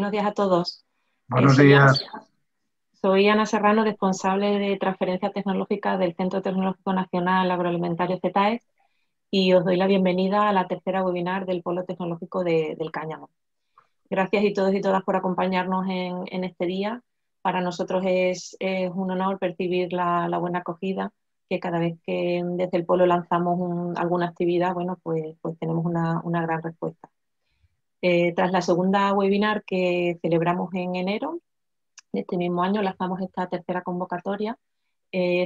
Buenos días a todos. Buenos Soy Ana, días. soy Ana Serrano, responsable de transferencia tecnológica del Centro Tecnológico Nacional Agroalimentario CETAES, y os doy la bienvenida a la tercera webinar del Polo Tecnológico del Cáñamo. Gracias a todos y todas por acompañarnos en este día. Para nosotros es un honor percibir la buena acogida, que cada vez que desde el Polo lanzamos alguna actividad, bueno, pues tenemos una gran respuesta. Tras la segunda webinar que celebramos en enero de este mismo año, lanzamos esta tercera convocatoria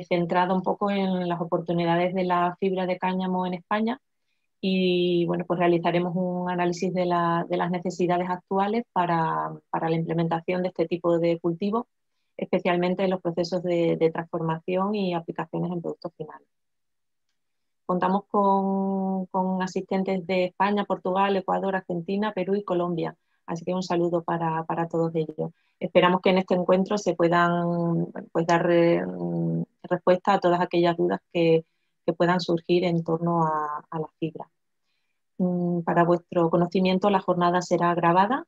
centrada un poco en las oportunidades de la fibra de cáñamo en España, y bueno, pues realizaremos un análisis de las necesidades actuales para la implementación de este tipo de cultivos, especialmente en los procesos de transformación y aplicaciones en productos finales. Contamos con asistentes de España, Portugal, Ecuador, Argentina, Perú y Colombia. Así que un saludo para todos ellos. Esperamos que en este encuentro se puedan pues, dar respuesta a todas aquellas dudas que puedan surgir en torno a la fibra. Para vuestro conocimiento, la jornada será grabada,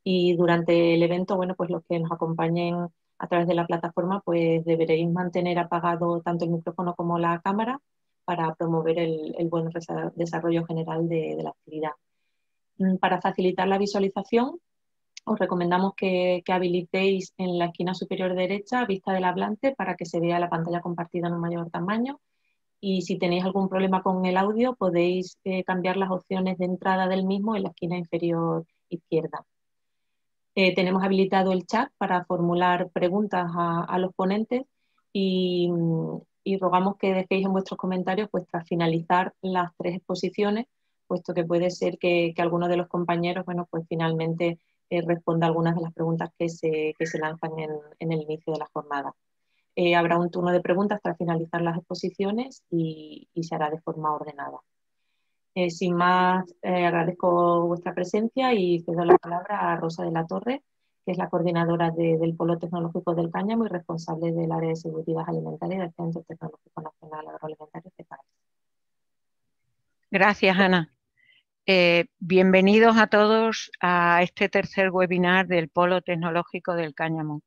y durante el evento, bueno, pues los que nos acompañen a través de la plataforma, pues deberéis mantener apagado tanto el micrófono como la cámara para promover el buen desarrollo general de la actividad. Para facilitar la visualización, os recomendamos que habilitéis en la esquina superior derecha vista del hablante para que se vea la pantalla compartida en un mayor tamaño. Y si tenéis algún problema con el audio, podéis cambiar las opciones de entrada del mismo en la esquina inferior izquierda. Tenemos habilitado el chat para formular preguntas a los ponentes, y rogamos que dejéis en vuestros comentarios pues, tras finalizar las tres exposiciones, puesto que puede ser que alguno de los compañeros, bueno, pues finalmente responda algunas de las preguntas que se lanzan en el inicio de la jornada. Habrá un turno de preguntas tras finalizar las exposiciones y se hará de forma ordenada. Sin más, agradezco vuestra presencia y cedo la palabra a Rosa de la Torre, que es la coordinadora del Polo Tecnológico del Cáñamo y responsable del área de seguridad alimentaria del Centro Tecnológico Nacional Agroalimentario CETAES. Gracias, Ana. Bienvenidos a todos a este tercer webinar del Polo Tecnológico del Cáñamo.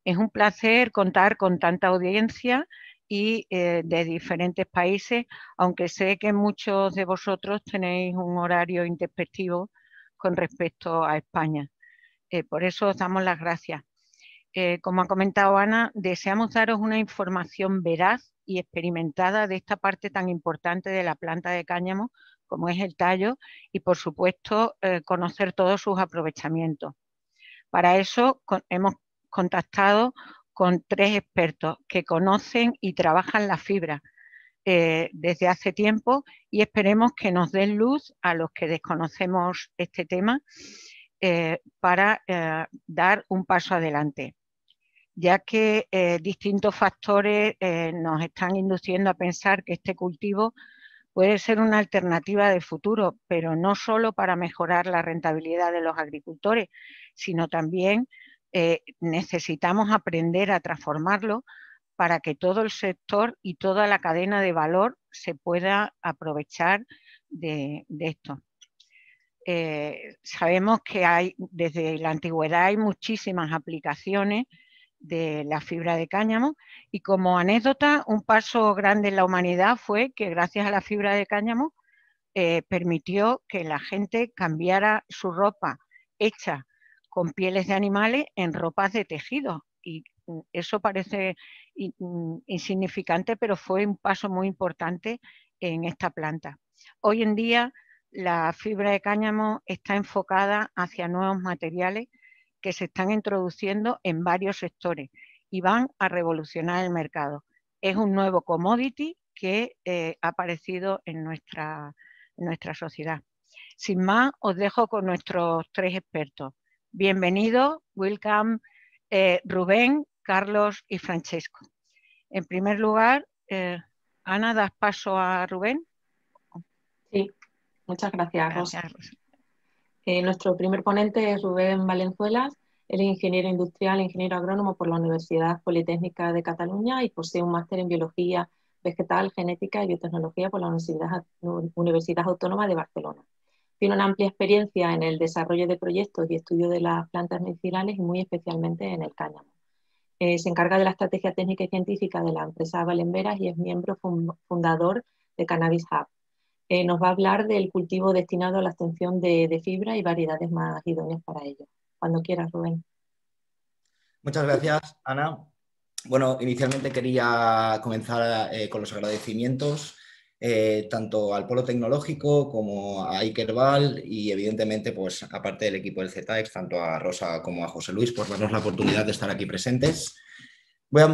Es un placer contar con tanta audiencia y de diferentes países, aunque sé que muchos de vosotros tenéis un horario intempestivo con respecto a España. Por eso os damos las gracias. Como ha comentado Ana, deseamos daros una información veraz y experimentada de esta parte tan importante de la planta de cáñamo, como es el tallo, y por supuesto conocer todos sus aprovechamientos. Para eso hemos contactado con tres expertos que conocen y trabajan la fibra desde hace tiempo, y esperemos que nos den luz a los que desconocemos este tema para dar un paso adelante, ya que distintos factores nos están induciendo a pensar que este cultivo puede ser una alternativa de futuro, pero no solo para mejorar la rentabilidad de los agricultores, sino también necesitamos aprender a transformarlo para que todo el sector y toda la cadena de valor se pueda aprovechar de esto. Sabemos que desde la antigüedad hay muchísimas aplicaciones de la fibra de cáñamo, y como anécdota, un paso grande en la humanidad fue que gracias a la fibra de cáñamo permitió que la gente cambiara su ropa hecha con pieles de animales en ropas de tejido, y eso parece insignificante, pero fue un paso muy importante en esta planta. Hoy en día la fibra de cáñamo está enfocada hacia nuevos materiales que se están introduciendo en varios sectores y van a revolucionar el mercado. Es un nuevo commodity que ha aparecido en nuestra sociedad. Sin más, os dejo con nuestros tres expertos. Bienvenidos, welcome, Rubén, Carlos y Francesco. En primer lugar, Ana, ¿das paso a Rubén? Sí, muchas gracias, Rosa. Gracias, Rosa. Nuestro primer ponente es Rubén Valenzuelas. Él es ingeniero industrial, ingeniero agrónomo por la Universidad Politécnica de Cataluña y posee un máster en biología vegetal, genética y biotecnología por la Universidad Autónoma de Barcelona. Tiene una amplia experiencia en el desarrollo de proyectos y estudio de las plantas medicinales y muy especialmente en el cáñamo. Se encarga de la estrategia técnica y científica de la empresa Valenveras y es miembro fundador de Cannabis Hub. Nos va a hablar del cultivo destinado a la obtención de fibra y variedades más idóneas para ello. Cuando quieras, Rubén. Muchas gracias, Ana. Bueno, inicialmente quería comenzar con los agradecimientos tanto al Polo Tecnológico como a Ikerbal y evidentemente, pues aparte del equipo del ZETAEX, tanto a Rosa como a José Luis por darnos la oportunidad de estar aquí presentes. Voy a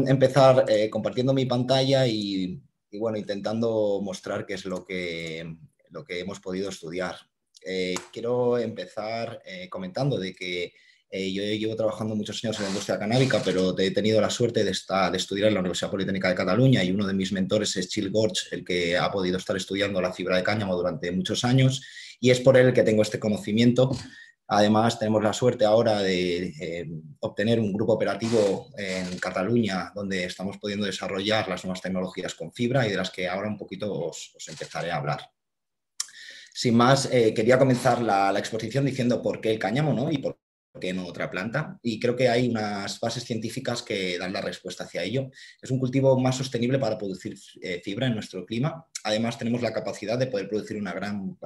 empezar compartiendo mi pantalla y bueno, intentando mostrar qué es lo que hemos podido estudiar. Quiero empezar comentando de que yo llevo trabajando muchos años en la industria canábica, pero he tenido la suerte de estudiar en la Universidad Politécnica de Cataluña y uno de mis mentores es Gil Gorch, el que ha podido estar estudiando la fibra de cáñamo durante muchos años y es por él que tengo este conocimiento. Además, tenemos la suerte ahora de obtener un grupo operativo en Cataluña donde estamos pudiendo desarrollar las nuevas tecnologías con fibra y de las que ahora un poquito os empezaré a hablar. Sin más, quería comenzar la exposición diciendo por qué el cáñamo, ¿no? Y por qué no otra planta. Y creo que hay unas bases científicas que dan la respuesta hacia ello. Es un cultivo más sostenible para producir fibra en nuestro clima. Además, tenemos la capacidad de poder producir una gran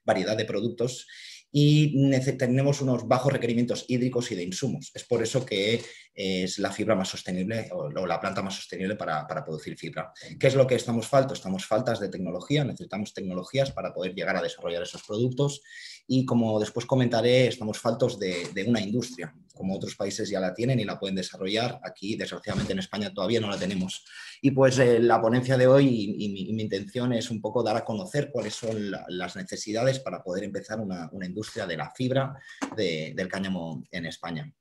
variedad de productos y tenemos unos bajos requerimientos hídricos y de insumos. Es por eso que es la fibra más sostenible o la planta más sostenible para producir fibra. ¿Qué es lo que estamos faltos? Estamos faltas de tecnología, necesitamos tecnologías para poder llegar a desarrollar esos productos y, como después comentaré, estamos faltos de una industria. Como otros países ya la tienen y la pueden desarrollar, aquí desgraciadamente en España todavía no la tenemos. Y pues la ponencia de hoy y mi intención es un poco dar a conocer cuáles son las necesidades para poder empezar una industria de la fibra del cáñamo en España.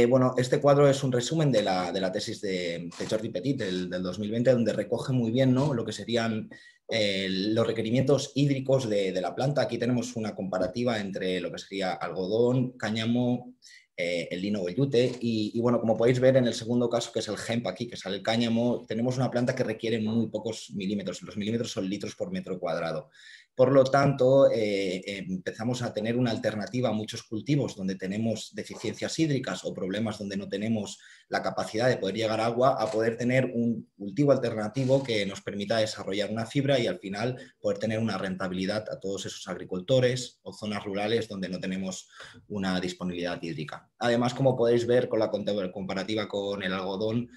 Bueno, este cuadro es un resumen de la tesis de Jordi Petit del 2020, donde recoge muy bien, ¿no?, lo que serían los requerimientos hídricos de la planta. Aquí tenemos una comparativa entre lo que sería algodón, cáñamo, el lino o el yute y bueno, como podéis ver en el segundo caso, que es el hemp aquí, que sale el cáñamo, tenemos una planta que requiere muy pocos milímetros. Los milímetros son litros por metro cuadrado. Por lo tanto, empezamos a tener una alternativa a muchos cultivos donde tenemos deficiencias hídricas o problemas donde no tenemos la capacidad de poder llegar a agua, a poder tener un cultivo alternativo que nos permita desarrollar una fibra y al final poder tener una rentabilidad a todos esos agricultores o zonas rurales donde no tenemos una disponibilidad hídrica. Además, como podéis ver con la comparativa con el algodón,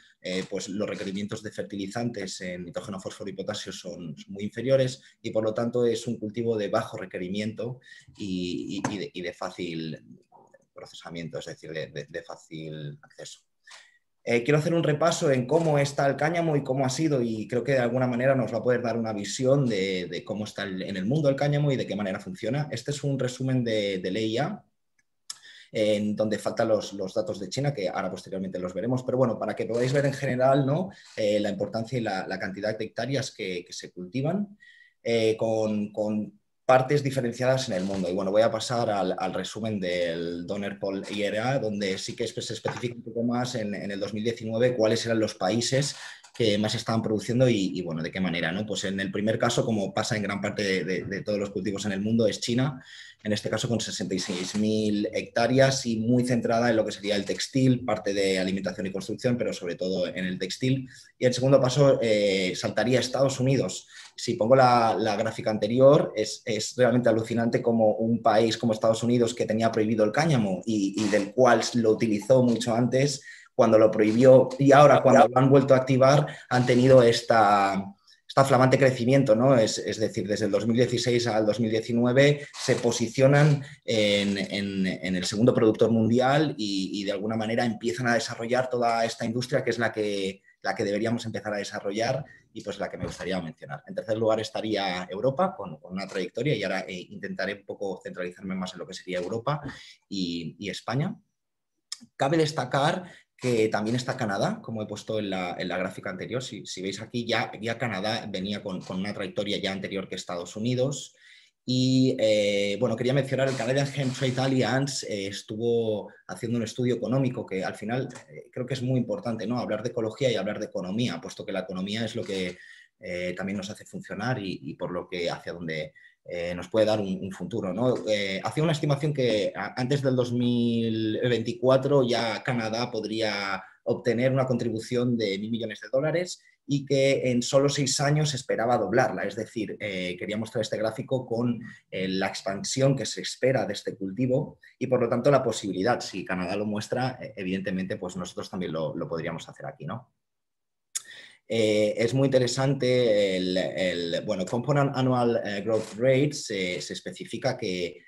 pues los requerimientos de fertilizantes en nitrógeno, fósforo y potasio son muy inferiores y por lo tanto es un cultivo de bajo requerimiento y de fácil procesamiento, es decir, de fácil acceso. Quiero hacer un repaso en cómo está el cáñamo y cómo ha sido, y creo que de alguna manera nos va a poder dar una visión de cómo está en el mundo el cáñamo y de qué manera funciona. Este es un resumen de LEIA, en donde faltan los datos de China, que ahora posteriormente los veremos, pero bueno, para que podáis ver en general, ¿no?, la importancia y la cantidad de hectáreas que se cultivan con partes diferenciadas en el mundo. Y bueno, voy a pasar al resumen del Donner Poll IRA, donde sí que se especifica un poco más en el 2019 cuáles eran los países que más estaban produciendo y bueno, de qué manera, ¿no? Pues en el primer caso, como pasa en gran parte de todos los cultivos en el mundo, es China, en este caso con 66.000 hectáreas y muy centrada en lo que sería el textil, parte de alimentación y construcción, pero sobre todo en el textil. Y el segundo paso saltaría a Estados Unidos. Si pongo la gráfica anterior, es realmente alucinante como un país como Estados Unidos, que tenía prohibido el cáñamo y del cual lo utilizó mucho antes, cuando lo prohibió y ahora cuando lo han vuelto a activar han tenido esta flamante crecimiento, ¿no? Es decir, desde el 2016 al 2019 se posicionan en el segundo productor mundial y de alguna manera empiezan a desarrollar toda esta industria que es la que deberíamos empezar a desarrollar y pues la que me gustaría mencionar. En tercer lugar estaría Europa con una trayectoria y ahora intentaré un poco centralizarme más en lo que sería Europa y España. Cabe destacar que también está Canadá, como he puesto en la gráfica anterior. Si veis aquí, ya Canadá venía con una trayectoria ya anterior que Estados Unidos. Y bueno, quería mencionar el Canadian Hemp Trade Alliance, estuvo haciendo un estudio económico que al final creo que es muy importante, ¿no?, hablar de ecología y hablar de economía, puesto que la economía es lo que también nos hace funcionar y por lo que hacia donde nos puede dar un futuro, ¿no? Hacía una estimación que antes del 2024 ya Canadá podría obtener una contribución de $1.000 millones y que en solo 6 años esperaba doblarla. Es decir, quería mostrar este gráfico con la expansión que se espera de este cultivo y por lo tanto la posibilidad, si Canadá lo muestra, evidentemente pues nosotros también lo podríamos hacer aquí, ¿no? Es muy interesante bueno, Compound Annual Growth Rate se especifica que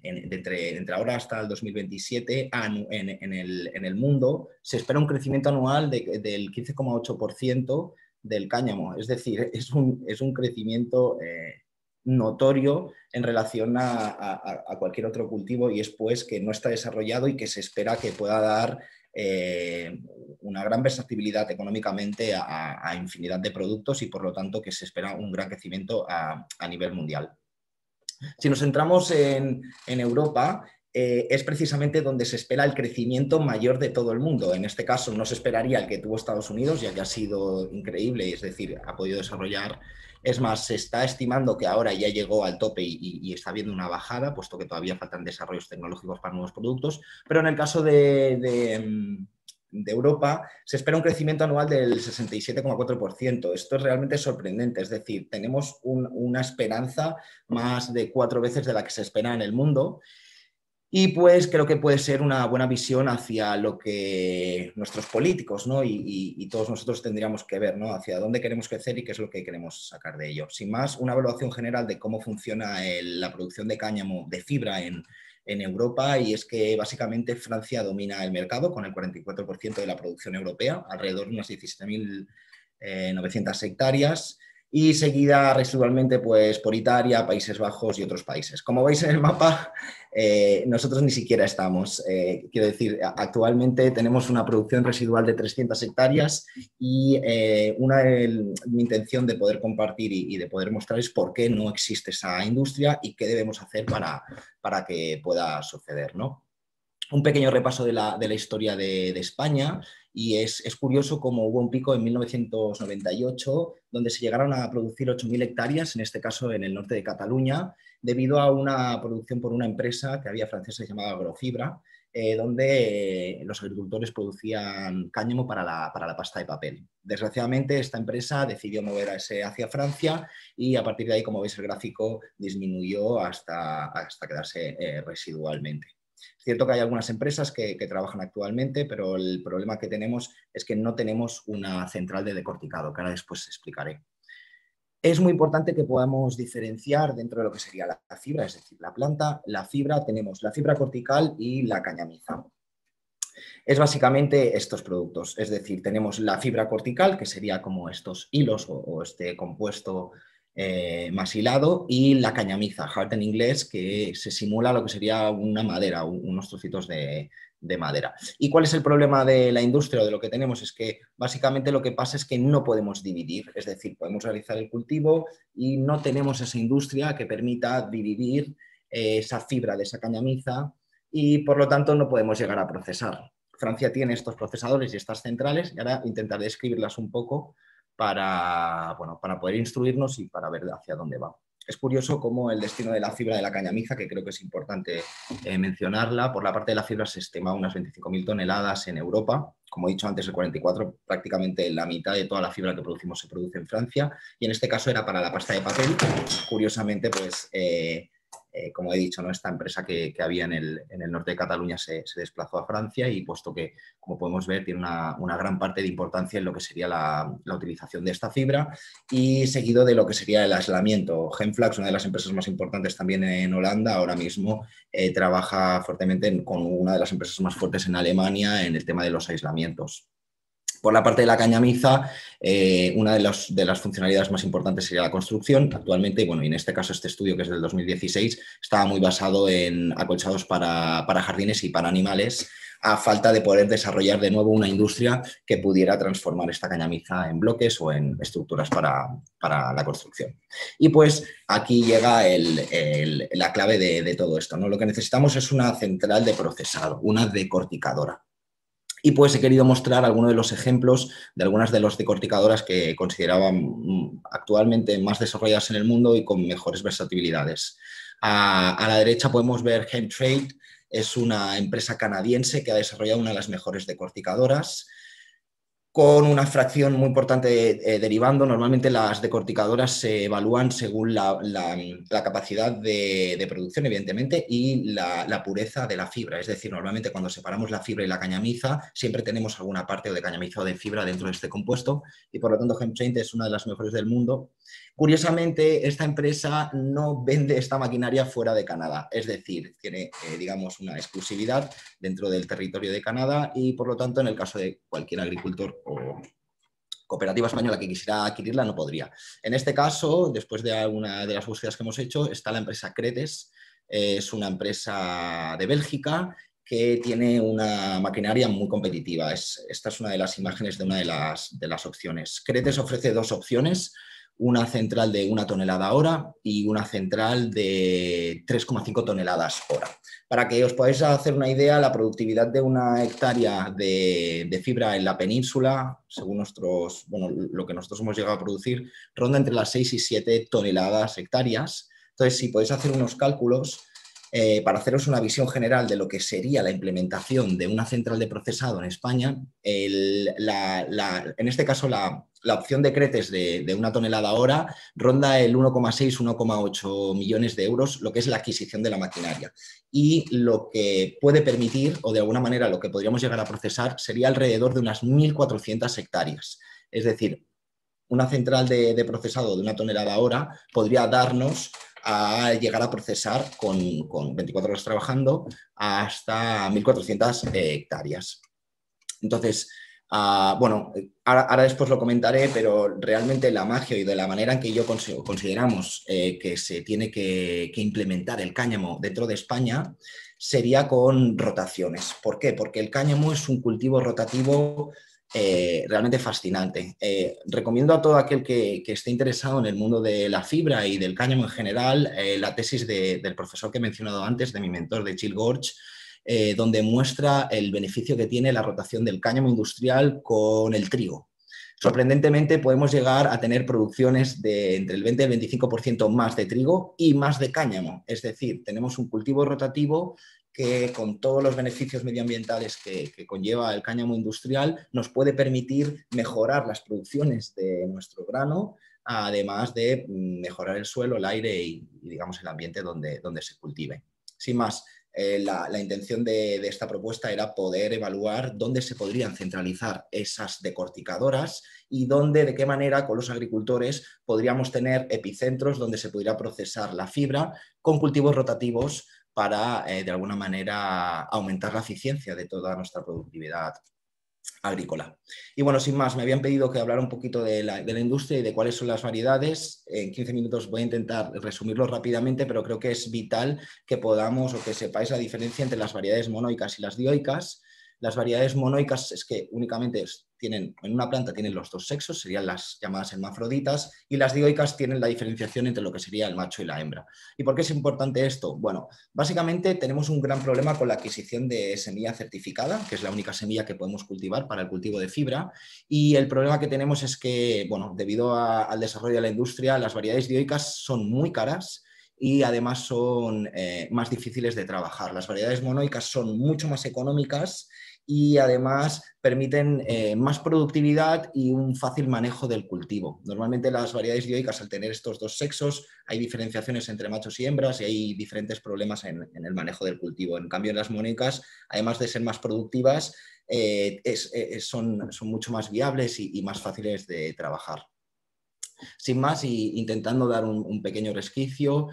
entre ahora hasta el 2027 en el mundo se espera un crecimiento anual del 15,8% del cáñamo. Es decir, es un crecimiento notorio en relación a cualquier otro cultivo y es pues que no está desarrollado y que se espera que pueda dar una gran versatilidad económicamente a infinidad de productos y por lo tanto que se espera un gran crecimiento a nivel mundial. Si nos centramos en Europa, es precisamente donde se espera el crecimiento mayor de todo el mundo. En este caso no se esperaría el que tuvo Estados Unidos, ya que ha sido increíble, es decir, ha podido desarrollar. Es más, se está estimando que ahora ya llegó al tope y está habiendo una bajada, puesto que todavía faltan desarrollos tecnológicos para nuevos productos. Pero en el caso de Europa se espera un crecimiento anual del 67,4%. Esto es realmente sorprendente, es decir, tenemos una esperanza más de 4 veces de la que se espera en el mundo. Y pues creo que puede ser una buena visión hacia lo que nuestros políticos, ¿no? y todos nosotros tendríamos que ver, ¿no? Hacia dónde queremos crecer y qué es lo que queremos sacar de ello. Sin más, una evaluación general de cómo funciona la producción de cáñamo de fibra en Europa, y es que básicamente Francia domina el mercado con el 44% de la producción europea, alrededor de unas 17.900 hectáreas, y seguida residualmente pues, por Italia, Países Bajos y otros países. Como veis en el mapa, nosotros ni siquiera estamos. Quiero decir, actualmente tenemos una producción residual de 300 hectáreas y mi intención de poder compartir y de poder mostrar es por qué no existe esa industria y qué debemos hacer para que pueda suceder, ¿no? Un pequeño repaso de la historia de España, y es curioso cómo hubo un pico en 1998 donde se llegaron a producir 8.000 hectáreas, en este caso en el norte de Cataluña, debido a una producción por una empresa que había francesa llamada Agrofibra, donde los agricultores producían cáñamo para la pasta de papel. Desgraciadamente esta empresa decidió moverse hacia Francia y a partir de ahí, como veis el gráfico, disminuyó hasta quedarse residualmente. Es cierto que hay algunas empresas que trabajan actualmente, pero el problema que tenemos es que no tenemos una central de decorticado, que ahora después explicaré. Es muy importante que podamos diferenciar dentro de lo que sería la fibra, es decir, la planta, la fibra, tenemos la fibra cortical y la cañamiza. Es básicamente estos productos, es decir, tenemos la fibra cortical, que sería como estos hilos o este compuesto más hilado, y la cañamiza, heart en inglés, que se simula lo que sería una madera, unos trocitos de madera. ¿Y cuál es el problema de la industria o de lo que tenemos? Es que básicamente lo que pasa es que no podemos dividir, es decir, podemos realizar el cultivo y no tenemos esa industria que permita dividir esa fibra de esa cañamiza y por lo tanto no podemos llegar a procesar. Francia tiene estos procesadores y estas centrales y ahora intentaré describirlas un poco para poder instruirnos y para ver hacia dónde va. Es curioso cómo el destino de la fibra de la cañamiza, que creo que es importante mencionarla, por la parte de la fibra se estima unas 25.000 toneladas en Europa. Como he dicho antes, el 44, prácticamente la mitad de toda la fibra que producimos se produce en Francia, y en este caso era para la pasta de papel. Curiosamente, pues, como he dicho, ¿no? Esta empresa que había en el norte de Cataluña se desplazó a Francia y puesto que, como podemos ver, tiene una gran parte de importancia en lo que sería la utilización de esta fibra y seguido de lo que sería el aislamiento. Gemflax, una de las empresas más importantes también en Holanda, ahora mismo trabaja fuertemente con una de las empresas más fuertes en Alemania en el tema de los aislamientos. Por la parte de la cañamiza, una de las funcionalidades más importantes sería la construcción. Actualmente, bueno, y en este caso este estudio que es del 2016, estaba muy basado en acolchados para jardines y para animales, a falta de poder desarrollar de nuevo una industria que pudiera transformar esta cañamiza en bloques o en estructuras para la construcción. Y pues aquí llega la clave de todo esto, ¿no? Lo que necesitamos es una central de procesado, una decorticadora. Y pues he querido mostrar algunos de los ejemplos de algunas de las decorticadoras que consideraban actualmente más desarrolladas en el mundo y con mejores versatilidades. A la derecha podemos ver Chemtrade, es una empresa canadiense que ha desarrollado una de las mejores decorticadoras, con una fracción muy importante derivando. Normalmente las decorticadoras se evalúan según la capacidad de producción, evidentemente, y la pureza de la fibra. Es decir, normalmente cuando separamos la fibra y la cañamiza, siempre tenemos alguna parte de cañamiza o de fibra dentro de este compuesto, y por lo tanto Chemtrade es una de las mejores del mundo. Curiosamente, esta empresa no vende esta maquinaria fuera de Canadá, es decir, tiene, digamos, una exclusividad dentro del territorio de Canadá y, por lo tanto, en el caso de cualquier agricultor o cooperativa española que quisiera adquirirla, no podría. En este caso, después de alguna de las búsquedas que hemos hecho, está la empresa Cretes, es una empresa de Bélgica que tiene una maquinaria muy competitiva. Esta es una de las imágenes de una de las opciones. Cretes ofrece dos opciones, una central de 1 tonelada hora y una central de 3,5 toneladas hora. Para que os podáis hacer una idea, la productividad de una hectárea de fibra en la península, según lo que nosotros hemos llegado a producir, ronda entre las 6 y 7 toneladas hectáreas. Entonces, si podéis hacer unos cálculos, para haceros una visión general de lo que sería la implementación de una central de procesado en España, en este caso la opción de Cretes de 1 tonelada hora ronda el 1,6-1,8 millones de euros, lo que es la adquisición de la maquinaria. Y lo que puede permitir, o de alguna manera lo que podríamos llegar a procesar, sería alrededor de unas 1.400 hectáreas. Es decir, una central de procesado de 1 tonelada hora podría darnos a llegar a procesar con 24 horas trabajando hasta 1.400 hectáreas. Entonces, ahora después lo comentaré, pero realmente la magia y de la manera en que yo consideramos que se tiene que implementar el cáñamo dentro de España sería con rotaciones. ¿Por qué? Porque el cáñamo es un cultivo rotativo realmente fascinante. Recomiendo a todo aquel que esté interesado en el mundo de la fibra y del cáñamo en general la tesis del profesor que he mencionado antes, de mi mentor, de Gilles Gorge, donde muestra el beneficio que tiene la rotación del cáñamo industrial con el trigo. Sorprendentemente podemos llegar a tener producciones de entre el 20 y el 25% más de trigo y más de cáñamo. Es decir, tenemos un cultivo rotativo que, con todos los beneficios medioambientales que conlleva el cáñamo industrial, nos puede permitir mejorar las producciones de nuestro grano, además de mejorar el suelo, el aire y digamos, el ambiente donde se cultive. Sin más, la intención de esta propuesta era poder evaluar dónde se podrían centralizar esas decorticadoras y de qué manera con los agricultores podríamos tener epicentros donde se pudiera procesar la fibra con cultivos rotativos para, de alguna manera, aumentar la eficiencia de toda nuestra productividad agrícola. Y bueno, sin más, me habían pedido que hablara un poquito de la industria y de cuáles son las variedades. En 15 minutos voy a intentar resumirlo rápidamente, pero creo que es vital que podamos o que sepáis la diferencia entre las variedades monoicas y las dioicas. Las variedades monoicas es que únicamente en una planta tienen los dos sexos, serían las llamadas hermafroditas, y las dioicas tienen la diferenciación entre lo que sería el macho y la hembra. ¿Y por qué es importante esto? Bueno, básicamente tenemos un gran problema con la adquisición de semilla certificada, que es la única semilla que podemos cultivar para el cultivo de fibra, y el problema que tenemos es que, bueno, debido al desarrollo de la industria, las variedades dioicas son muy caras y además son más difíciles de trabajar. Las variedades monoicas son mucho más económicas y además permiten más productividad y un fácil manejo del cultivo. Normalmente las variedades dioicas, al tener estos dos sexos, hay diferenciaciones entre machos y hembras y hay diferentes problemas en el manejo del cultivo. En cambio, las monoicas, además de ser más productivas, son mucho más viables y más fáciles de trabajar. Sin más, y intentando dar un pequeño resquicio,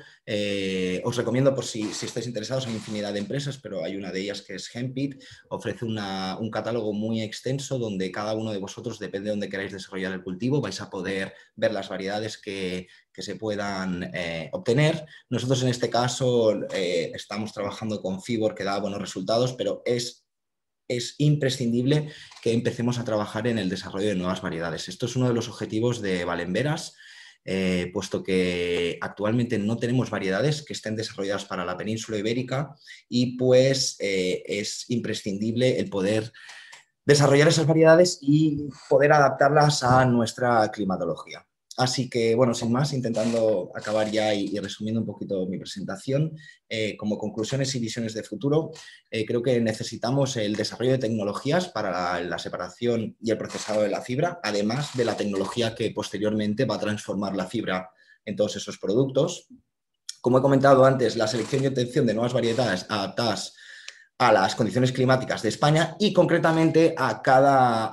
os recomiendo, por si estáis interesados, en infinidad de empresas, pero hay una de ellas que es Hempit, ofrece un catálogo muy extenso donde cada uno de vosotros, depende de dónde queráis desarrollar el cultivo, vais a poder ver las variedades que se puedan obtener. Nosotros en este caso estamos trabajando con Fibor, que da buenos resultados, pero es imprescindible que empecemos a trabajar en el desarrollo de nuevas variedades. Esto es uno de los objetivos de Valenveras, puesto que actualmente no tenemos variedades que estén desarrolladas para la península ibérica y pues es imprescindible el poder desarrollar esas variedades y poder adaptarlas a nuestra climatología. Así que, bueno, sin más, intentando acabar ya y resumiendo un poquito mi presentación, como conclusiones y visiones de futuro, creo que necesitamos el desarrollo de tecnologías para la separación y el procesado de la fibra, además de la tecnología que posteriormente va a transformar la fibra en todos esos productos. Como he comentado antes, la selección y obtención de nuevas variedades adaptadas a las condiciones climáticas de España y concretamente a cada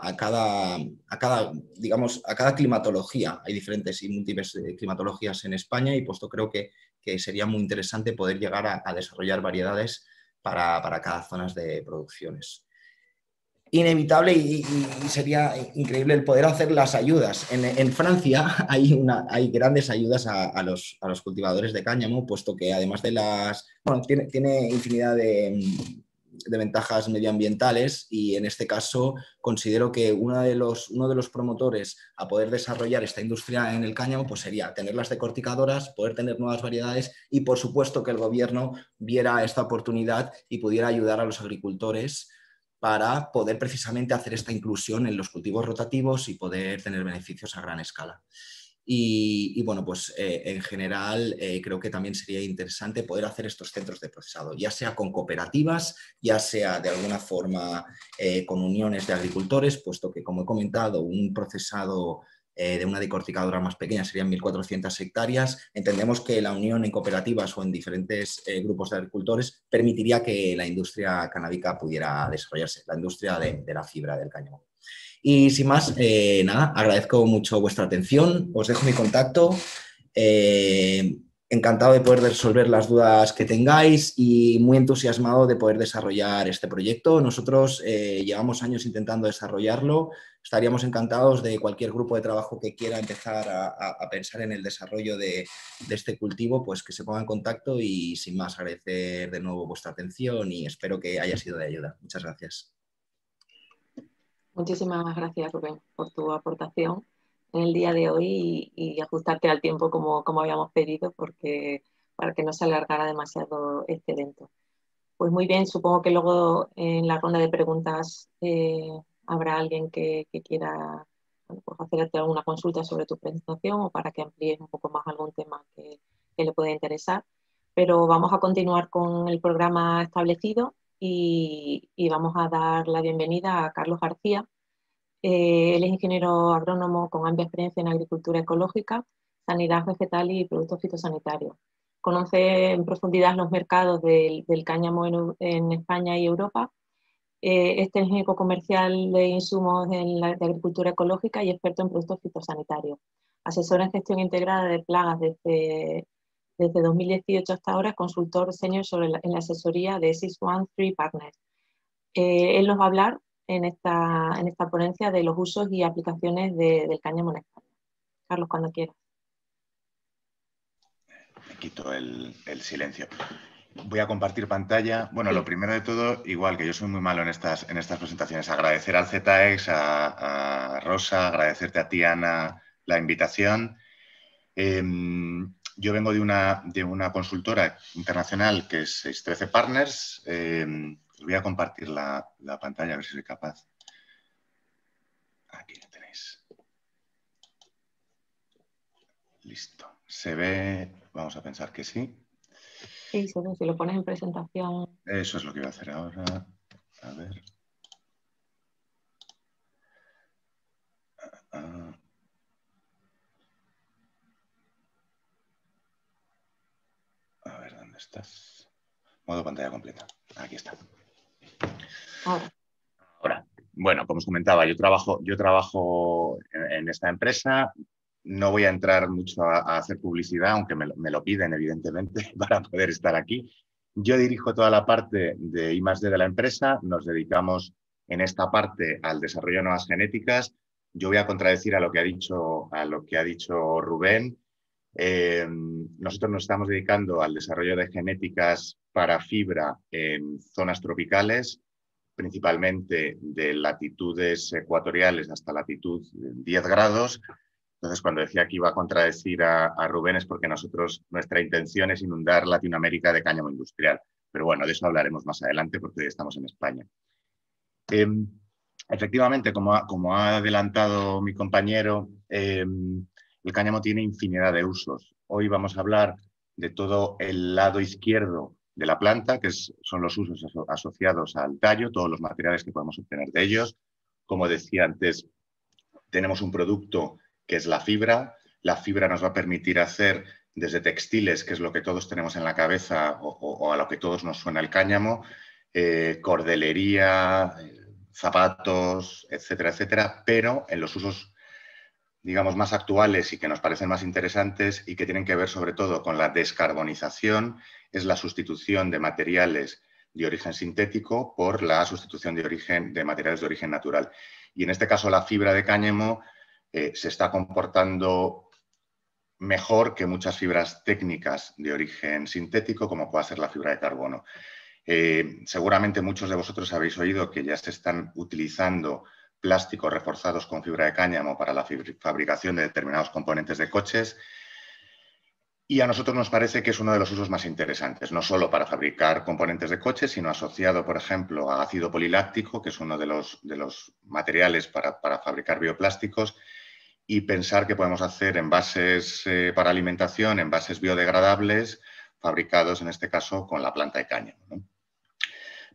climatología. Hay diferentes y múltiples climatologías en España y puesto creo que sería muy interesante poder llegar a desarrollar variedades para cada zona de producciones. Inevitable y sería increíble el poder hacer las ayudas. En Francia hay grandes ayudas a los cultivadores de cáñamo, puesto que además de tiene infinidad de ventajas medioambientales y en este caso considero que uno de los promotores a poder desarrollar esta industria en el cáñamo pues sería tener las decorticadoras, poder tener nuevas variedades y por supuesto que el gobierno viera esta oportunidad y pudiera ayudar a los agricultores para poder precisamente hacer esta inclusión en los cultivos rotativos y poder tener beneficios a gran escala. Y bueno, pues en general creo que también sería interesante poder hacer estos centros de procesado, ya sea con cooperativas, ya sea de alguna forma con uniones de agricultores, puesto que, como he comentado, un procesado de una decorticadora más pequeña serían 1.400 hectáreas. Entendemos que la unión en cooperativas o en diferentes grupos de agricultores permitiría que la industria canábica pudiera desarrollarse, la industria de la fibra del cáñamo. Y sin más, nada, agradezco mucho vuestra atención, os dejo mi contacto, encantado de poder resolver las dudas que tengáis y muy entusiasmado de poder desarrollar este proyecto. Nosotros llevamos años intentando desarrollarlo, estaríamos encantados de cualquier grupo de trabajo que quiera empezar a pensar en el desarrollo de este cultivo, pues que se ponga en contacto y sin más agradecer de nuevo vuestra atención y espero que haya sido de ayuda. Muchas gracias. Muchísimas gracias, Rubén, por tu aportación en el día de hoy y ajustarte al tiempo como habíamos pedido para que no se alargara demasiado este evento. Pues muy bien, supongo que luego en la ronda de preguntas habrá alguien que quiera pues hacerte alguna consulta sobre tu presentación o para que amplíes un poco más algún tema que le pueda interesar. Pero vamos a continuar con el programa establecido y vamos a dar la bienvenida a Carlos García. Él es ingeniero agrónomo con amplia experiencia en agricultura ecológica, sanidad vegetal y productos fitosanitarios. Conoce en profundidad los mercados del cáñamo en España y Europa. Es técnico comercial de insumos de agricultura ecológica y experto en productos fitosanitarios. Asesor en gestión integrada de plagas desde 2018 hasta ahora, consultor senior en la asesoría de 613 Partners. Él nos va a hablar en esta ponencia de los usos y aplicaciones del cáñamo en España. Carlos, cuando quieras. Me quito el silencio. Voy a compartir pantalla. Bueno, sí. Lo primero de todo, igual que yo soy muy malo en estas presentaciones, agradecer al ZEX, a Rosa, agradecerte a ti, Ana, la invitación. Yo vengo de una consultora internacional que es 613 Partners. Voy a compartir la pantalla, a ver si soy capaz. Aquí lo tenéis. Listo. ¿Se ve? Vamos a pensar que sí. Sí, se ve. Si lo pones en presentación. Eso es lo que voy a hacer ahora. A ver. A ver, ¿dónde estás? Modo pantalla completa. Aquí está. Ahora, bueno, como os comentaba, yo trabajo en esta empresa. No voy a entrar mucho a hacer publicidad, aunque me lo piden, evidentemente, para poder estar aquí. Yo dirijo toda la parte de I+D de la empresa. Nos dedicamos en esta parte al desarrollo de nuevas genéticas. Yo voy a contradecir a lo que ha dicho Rubén. Nosotros nos estamos dedicando al desarrollo de genéticas para fibra en zonas tropicales, principalmente de latitudes ecuatoriales hasta latitud 10 grados. Entonces, cuando decía que iba a contradecir a Rubén es porque nuestra intención es inundar Latinoamérica de cáñamo industrial. Pero bueno, de eso hablaremos más adelante porque hoy estamos en España. Efectivamente, como ha adelantado mi compañero, el cáñamo tiene infinidad de usos. Hoy vamos a hablar de todo el lado izquierdo de la planta, que son los usos asociados al tallo, todos los materiales que podemos obtener de ellos. Como decía antes, tenemos un producto que es la fibra. La fibra nos va a permitir hacer desde textiles, que es lo que todos tenemos en la cabeza o a lo que todos nos suena el cáñamo, cordelería, zapatos, etcétera, etcétera, pero en los usos, digamos, más actuales y que nos parecen más interesantes y que tienen que ver sobre todo con la descarbonización, es la sustitución de materiales de origen sintético por la sustitución de materiales de origen natural. Y en este caso la fibra de cáñamo se está comportando mejor que muchas fibras técnicas de origen sintético, como pueda ser la fibra de carbono. Seguramente muchos de vosotros habéis oído que ya se están utilizando plásticos reforzados con fibra de cáñamo para la fabricación de determinados componentes de coches, y a nosotros nos parece que es uno de los usos más interesantes, no solo para fabricar componentes de coches, sino asociado, por ejemplo, a ácido poliláctico, que es uno de los materiales para fabricar bioplásticos, y pensar que podemos hacer envases para alimentación, envases biodegradables, fabricados en este caso con la planta de cáñamo, ¿no?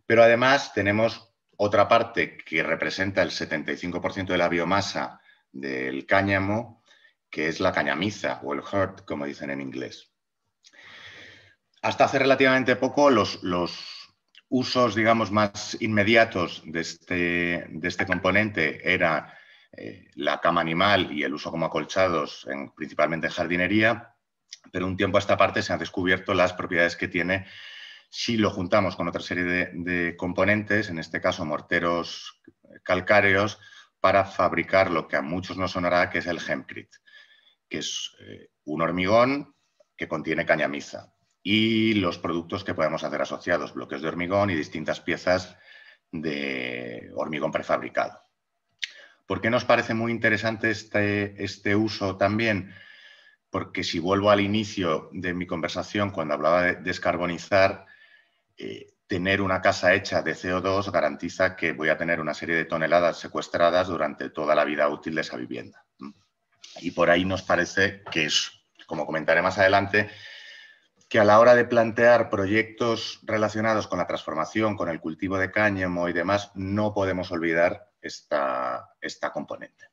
Pero además tenemos otra parte que representa el 75% de la biomasa del cáñamo, que es la cañamiza o el hurt, como dicen en inglés. Hasta hace relativamente poco los usos, digamos, más inmediatos de este componente era la cama animal y el uso como acolchados, principalmente en jardinería, pero un tiempo a esta parte se han descubierto las propiedades que tiene si lo juntamos con otra serie de componentes, en este caso morteros calcáreos, para fabricar lo que a muchos nos sonará, que es el hempcrete, que es un hormigón que contiene cañamiza, y los productos que podemos hacer asociados, bloques de hormigón y distintas piezas de hormigón prefabricado. ¿Por qué nos parece muy interesante este uso también? Porque si vuelvo al inicio de mi conversación, cuando hablaba de descarbonizar, tener una casa hecha de CO2 garantiza que voy a tener una serie de toneladas secuestradas durante toda la vida útil de esa vivienda. Y por ahí nos parece que es, como comentaré más adelante, que a la hora de plantear proyectos relacionados con la transformación, con el cultivo de cáñamo y demás, no podemos olvidar esta componente.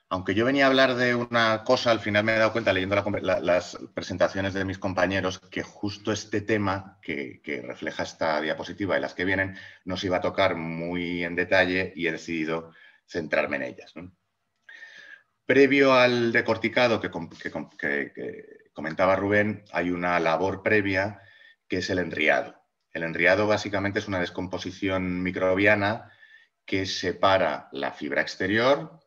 Aunque yo venía a hablar de una cosa, al final me he dado cuenta, leyendo las presentaciones de mis compañeros, que justo este tema que refleja esta diapositiva y las que vienen, nos iba a tocar muy en detalle y he decidido centrarme en ellas, ¿no? Previo al decorticado que comentaba Rubén, hay una labor previa que es el enriado. El enriado básicamente es una descomposición microbiana que separa la fibra exterior,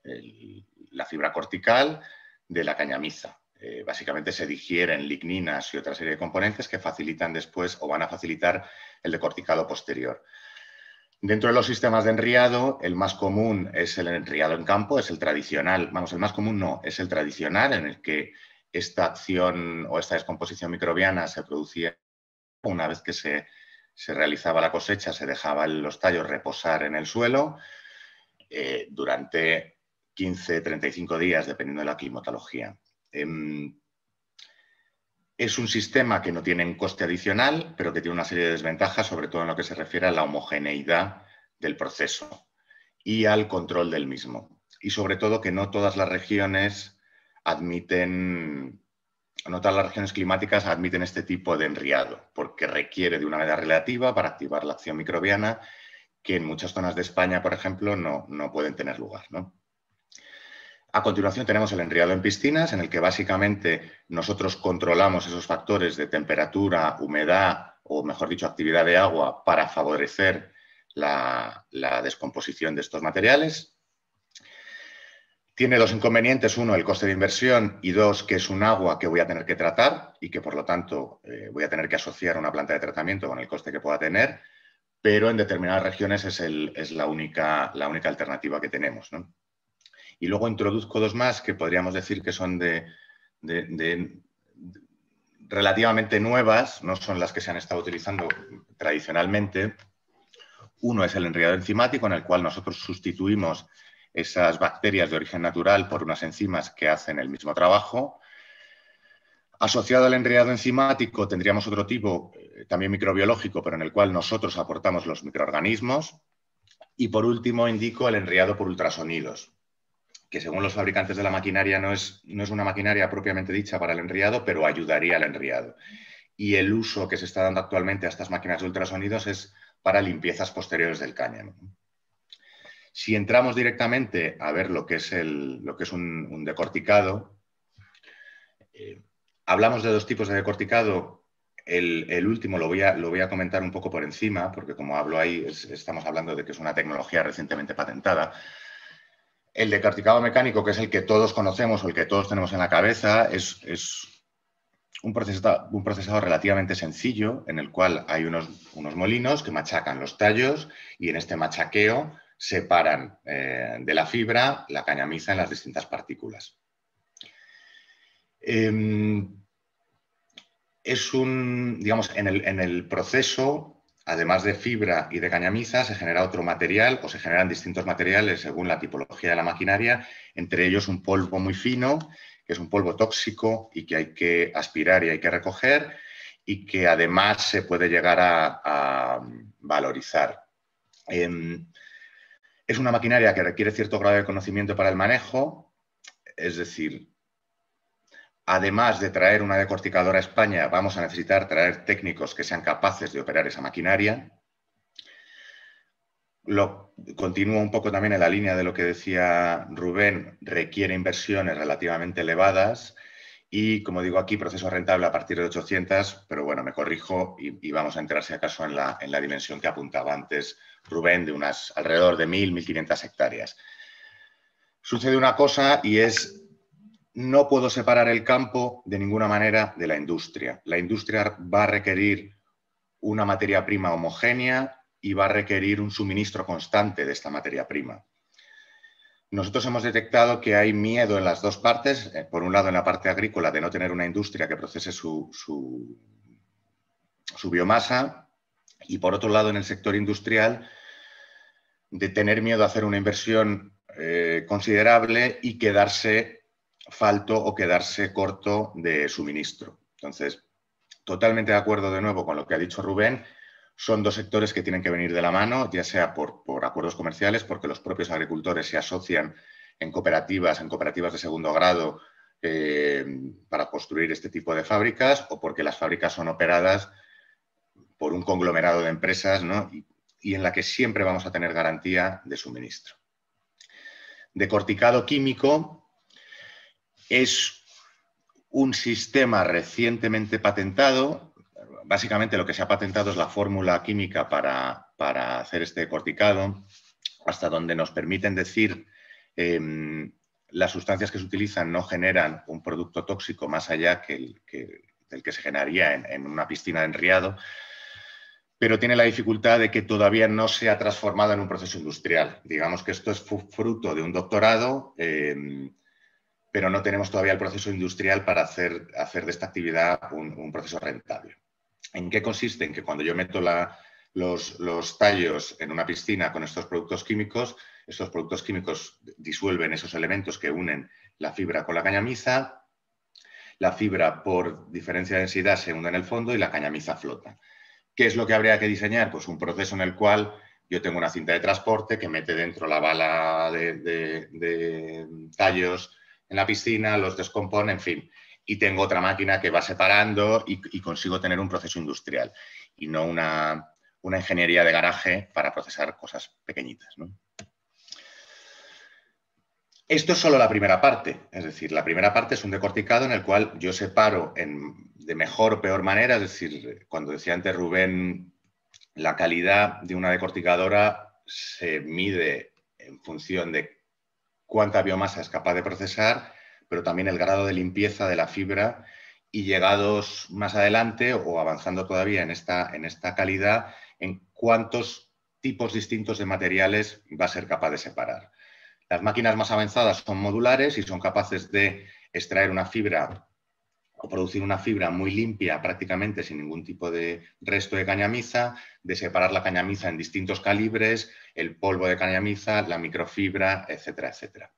la fibra cortical, de la cañamiza. Básicamente se digieren ligninas y otra serie de componentes que facilitan después o van a facilitar el decorticado posterior. Dentro de los sistemas de enriado, el más común es el enriado en campo, es el tradicional. Vamos, el más común no, es el tradicional, en el que esta acción o esta descomposición microbiana se producía una vez que se realizaba la cosecha, se dejaban los tallos reposar en el suelo durante 15-35 días, dependiendo de la climatología. Es un sistema que no tiene un coste adicional, pero que tiene una serie de desventajas, sobre todo en lo que se refiere a la homogeneidad del proceso y al control del mismo. Y sobre todo que no todas las regiones climáticas admiten este tipo de enriado, porque requiere de una humedad relativa para activar la acción microbiana, que en muchas zonas de España, por ejemplo, no pueden tener lugar, ¿no? A continuación tenemos el enriado en piscinas, en el que básicamente nosotros controlamos esos factores de temperatura, humedad o, mejor dicho, actividad de agua para favorecer la descomposición de estos materiales. Tiene dos inconvenientes: uno, el coste de inversión, y dos, que es un agua que voy a tener que tratar y que por lo tanto voy a tener que asociar una planta de tratamiento con el coste que pueda tener, pero en determinadas regiones es la única alternativa que tenemos, ¿no? Y luego introduzco dos más que podríamos decir que son relativamente nuevas, no son las que se han estado utilizando tradicionalmente. Uno es el enriado enzimático, en el cual nosotros sustituimos esas bacterias de origen natural por unas enzimas que hacen el mismo trabajo. Asociado al enriado enzimático tendríamos otro tipo, también microbiológico, pero en el cual nosotros aportamos los microorganismos. Y por último indico el enriado por ultrasonidos, que según los fabricantes de la maquinaria no es una maquinaria propiamente dicha para el enriado, pero ayudaría al enriado. Y el uso que se está dando actualmente a estas máquinas de ultrasonidos es para limpiezas posteriores del cáñamo. Si entramos directamente a ver lo que es un decorticado, hablamos de dos tipos de decorticado. El último lo voy a comentar un poco por encima, porque como hablo ahí, estamos hablando de que es una tecnología recientemente patentada. El decorticado mecánico, que es el que todos conocemos o el que todos tenemos en la cabeza, es un procesador relativamente sencillo, en el cual hay unos molinos que machacan los tallos y en este machaqueo separan de la fibra la cañamiza en las distintas partículas. Digamos, en el proceso, además de fibra y de cañamiza, se genera otro material o se generan distintos materiales según la tipología de la maquinaria, entre ellos un polvo muy fino, que es un polvo tóxico y que hay que aspirar y hay que recoger, y que además se puede llegar a valorizar. Es una maquinaria que requiere cierto grado de conocimiento para el manejo, es decir, además de traer una decorticadora a España, vamos a necesitar traer técnicos que sean capaces de operar esa maquinaria. Continúo un poco también en la línea de lo que decía Rubén, requiere inversiones relativamente elevadas y, como digo aquí, proceso rentable a partir de 800, pero bueno, me corrijo y vamos a entrar si acaso en la dimensión que apuntaba antes Rubén, de unas alrededor de 1.000, 1.500 hectáreas. Sucede una cosa y es, no puedo separar el campo de ninguna manera de la industria. La industria va a requerir una materia prima homogénea y va a requerir un suministro constante de esta materia prima. Nosotros hemos detectado que hay miedo en las dos partes, por un lado en la parte agrícola de no tener una industria que procese su biomasa, y por otro lado en el sector industrial de tener miedo a hacer una inversión considerable y quedarse falto o quedarse corto de suministro. Entonces, totalmente de acuerdo de nuevo con lo que ha dicho Rubén. Son dos sectores que tienen que venir de la mano, ya sea por acuerdos comerciales, porque los propios agricultores se asocian en cooperativas de segundo grado para construir este tipo de fábricas, o porque las fábricas son operadas por un conglomerado de empresas, ¿no? y en la que siempre vamos a tener garantía de suministro. Decorticado químico es un sistema recientemente patentado. Básicamente lo que se ha patentado es la fórmula química para hacer este decorticado, hasta donde nos permiten decir las sustancias que se utilizan no generan un producto tóxico más allá del que se generaría en una piscina de enriado, pero tiene la dificultad de que todavía no se ha transformado en un proceso industrial. Digamos que esto es fruto de un doctorado, pero no tenemos todavía el proceso industrial para hacer de esta actividad un proceso rentable. ¿En qué consiste? En que cuando yo meto los tallos en una piscina con estos productos químicos disuelven esos elementos que unen la fibra con la cañamiza. La fibra, por diferencia de densidad, se hunde en el fondo y la cañamiza flota. ¿Qué es lo que habría que diseñar? Pues un proceso en el cual yo tengo una cinta de transporte que mete dentro la bala de tallos en la piscina, los descompone, en fin. Y tengo otra máquina que va separando y consigo tener un proceso industrial y no una ingeniería de garaje para procesar cosas pequeñitas, ¿no? Esto es solo la primera parte, es decir, la primera parte es un decorticado en el cual yo separo de mejor o peor manera, es decir, cuando decía antes Rubén, la calidad de una decorticadora se mide en función de cuánta biomasa es capaz de procesar, pero también el grado de limpieza de la fibra, y llegados más adelante o avanzando todavía en esta calidad, en cuántos tipos distintos de materiales va a ser capaz de separar. Las máquinas más avanzadas son modulares y son capaces de extraer una fibra o producir una fibra muy limpia, prácticamente sin ningún tipo de resto de cañamiza, de separar la cañamiza en distintos calibres, el polvo de cañamiza, la microfibra, etcétera, etcétera.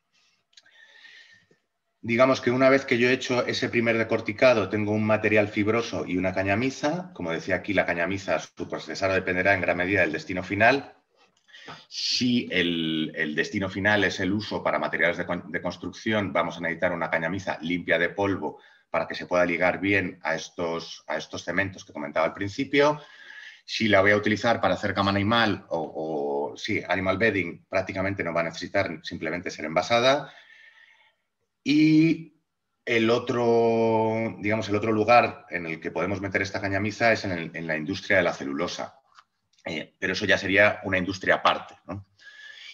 Digamos que una vez que yo he hecho ese primer decorticado, tengo un material fibroso y una cañamiza. Como decía aquí, la cañamiza, su procesado dependerá en gran medida del destino final. Si el destino final es el uso para materiales de construcción, vamos a necesitar una cañamiza limpia de polvo para que se pueda ligar bien a estos cementos que comentaba al principio. Si la voy a utilizar para hacer cama animal sí, animal bedding, prácticamente no va a necesitar simplemente ser envasada. Y el otro lugar en el que podemos meter esta cañamiza es en la industria de la celulosa. Pero eso ya sería una industria aparte, ¿no?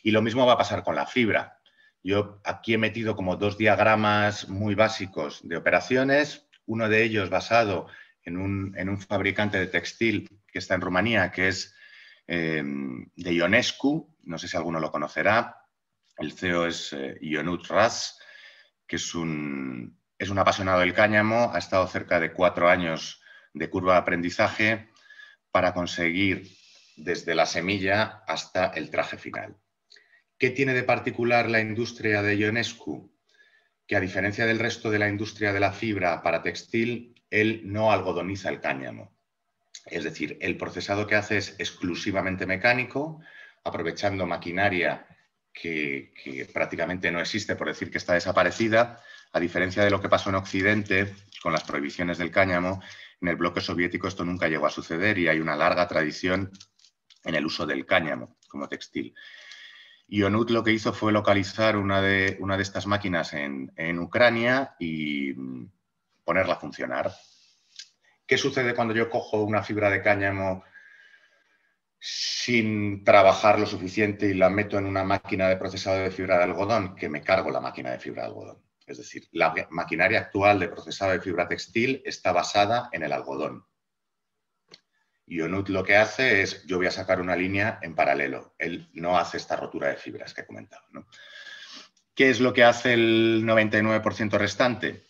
Y lo mismo va a pasar con la fibra. Yo aquí he metido como 2 diagramas muy básicos de operaciones, uno de ellos basado en un fabricante de textil que está en Rumanía, que es de Ionescu, no sé si alguno lo conocerá, el CEO es Ionut Ras, que es un apasionado del cáñamo, ha estado cerca de 4 años de curva de aprendizaje para conseguir desde la semilla hasta el traje final. ¿Qué tiene de particular la industria de Ionescu? Que a diferencia del resto de la industria de la fibra para textil, él no algodoniza el cáñamo. Es decir, el procesado que hace es exclusivamente mecánico, aprovechando maquinaria que prácticamente no existe, por decir que está desaparecida, a diferencia de lo que pasó en Occidente con las prohibiciones del cáñamo. En el bloque soviético esto nunca llegó a suceder y hay una larga tradición en el uso del cáñamo como textil. Ionut lo que hizo fue localizar una de estas máquinas en Ucrania y ponerla a funcionar. ¿Qué sucede cuando yo cojo una fibra de cáñamo sin trabajar lo suficiente y la meto en una máquina de procesado de fibra de algodón? Que me cargo la máquina de fibra de algodón. Es decir, la maquinaria actual de procesado de fibra textil está basada en el algodón. Ionut lo que hace es, yo voy a sacar una línea en paralelo. Él no hace esta rotura de fibras que he comentado, ¿no? ¿Qué es lo que hace el 99% restante?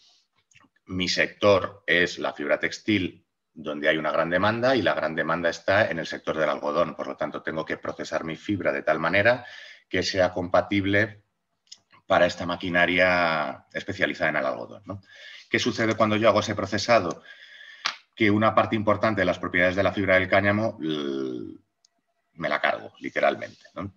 Mi sector es la fibra textil, donde hay una gran demanda, y la gran demanda está en el sector del algodón. Por lo tanto, tengo que procesar mi fibra de tal manera que sea compatible para esta maquinaria especializada en el algodón, ¿no? ¿Qué sucede cuando yo hago ese procesado? Que una parte importante de las propiedades de la fibra del cáñamo me la cargo, literalmente, ¿no?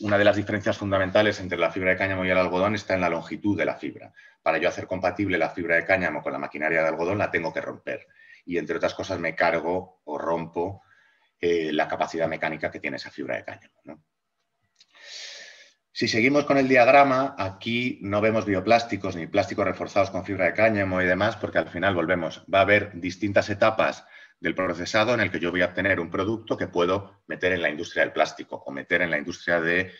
Una de las diferencias fundamentales entre la fibra de cáñamo y el algodón está en la longitud de la fibra. Para yo hacer compatible la fibra de cáñamo con la maquinaria de algodón, la tengo que romper. Y, entre otras cosas, me cargo o rompo la capacidad mecánica que tiene esa fibra de cáñamo, ¿no? Si seguimos con el diagrama, aquí no vemos bioplásticos ni plásticos reforzados con fibra de cáñamo y demás, porque al final volvemos. Va a haber distintas etapas del procesado en el que yo voy a obtener un producto que puedo meter en la industria del plástico o meter en la industria de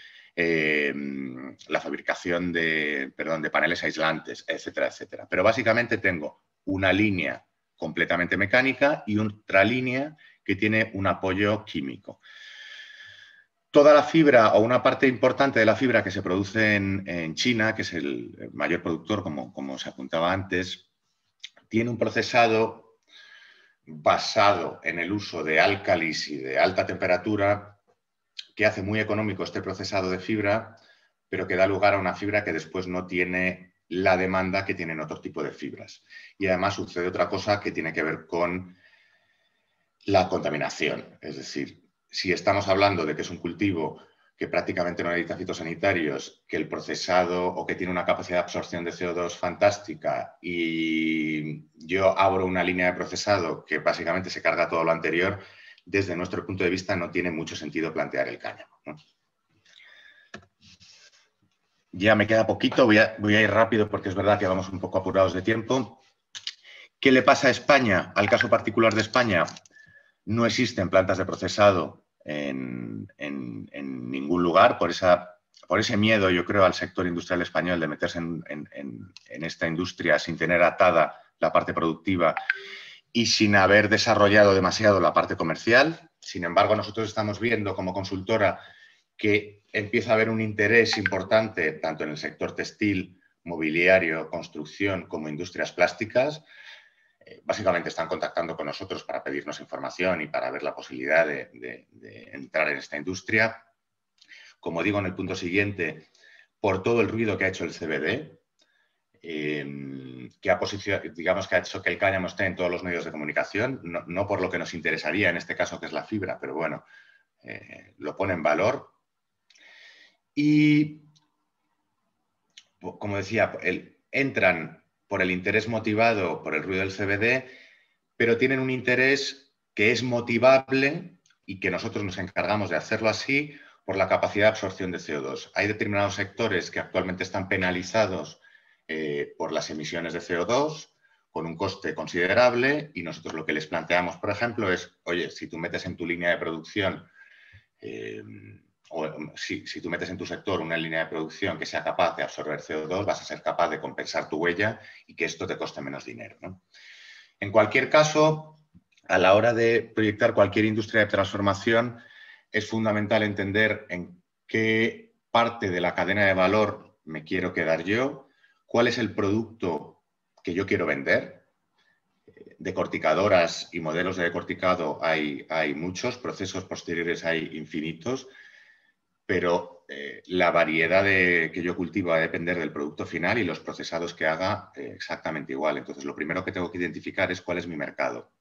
la fabricación de paneles aislantes, etcétera, etcétera. Pero básicamente tengo una línea completamente mecánica y otra línea que tiene un apoyo químico. Toda la fibra o una parte importante de la fibra que se produce en China, que es el mayor productor, como se apuntaba antes, tiene un procesado basado en el uso de álcalis y de alta temperatura que hace muy económico este procesado de fibra, pero que da lugar a una fibra que después no tiene la demanda que tienen otro tipo de fibras. Y además sucede otra cosa que tiene que ver con la contaminación, es decir, si estamos hablando de que es un cultivo que prácticamente no necesita fitosanitarios, que el procesado o que tiene una capacidad de absorción de CO2 fantástica y yo abro una línea de procesado que básicamente se carga todo lo anterior, desde nuestro punto de vista no tiene mucho sentido plantear el cáñamo, ¿no? Ya me queda poquito, voy a ir rápido porque es verdad que vamos un poco apurados de tiempo. ¿Qué le pasa a España? Al caso particular de España, no existen plantas de procesado en ningún lugar, por ese miedo, yo creo, al sector industrial español de meterse en esta industria sin tener atada la parte productiva y sin haber desarrollado demasiado la parte comercial. Sin embargo, nosotros estamos viendo como consultora que empieza a haber un interés importante tanto en el sector textil mobiliario, construcción, como industrias plásticas, básicamente están contactando con nosotros para pedirnos información y para ver la posibilidad de entrar en esta industria. Como digo en el punto siguiente, por todo el ruido que ha hecho el CBD, que ha hecho que el cáñamo esté en todos los medios de comunicación, no por lo que nos interesaría en este caso, que es la fibra, pero bueno, lo pone en valor. Y, como decía, entran por el interés motivado por el ruido del CBD, pero tienen un interés que es motivable y que nosotros nos encargamos de hacerlo así por la capacidad de absorción de CO2. Hay determinados sectores que actualmente están penalizados por las emisiones de CO2 con un coste considerable, y nosotros lo que les planteamos, por ejemplo, es, oye, si tú metes en tu línea de producción o si tú metes en tu sector una línea de producción que sea capaz de absorber CO2, vas a ser capaz de compensar tu huella y que esto te coste menos dinero, ¿no? En cualquier caso, a la hora de proyectar cualquier industria de transformación, es fundamental entender en qué parte de la cadena de valor me quiero quedar yo, cuál es el producto que yo quiero vender. Decorticadoras y modelos de decorticado hay muchos, procesos posteriores hay infinitos, pero la variedad que yo cultivo va a depender del producto final y los procesados que haga exactamente igual. Entonces, lo primero que tengo que identificar es cuál es mi mercado.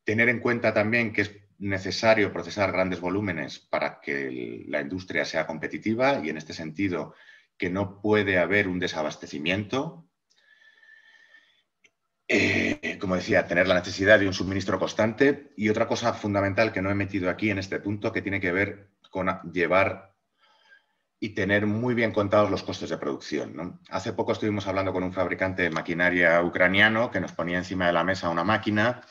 Tener en cuenta también que es necesario procesar grandes volúmenes para que la industria sea competitiva, y en este sentido que no puede haber un desabastecimiento. Como decía, tener la necesidad de un suministro constante. Y otra cosa fundamental que no he metido aquí en este punto, que tiene que ver con llevar y tener muy bien contados los costes de producción, ¿no? Hace poco estuvimos hablando con un fabricante de maquinaria ucraniano que nos ponía encima de la mesa una máquina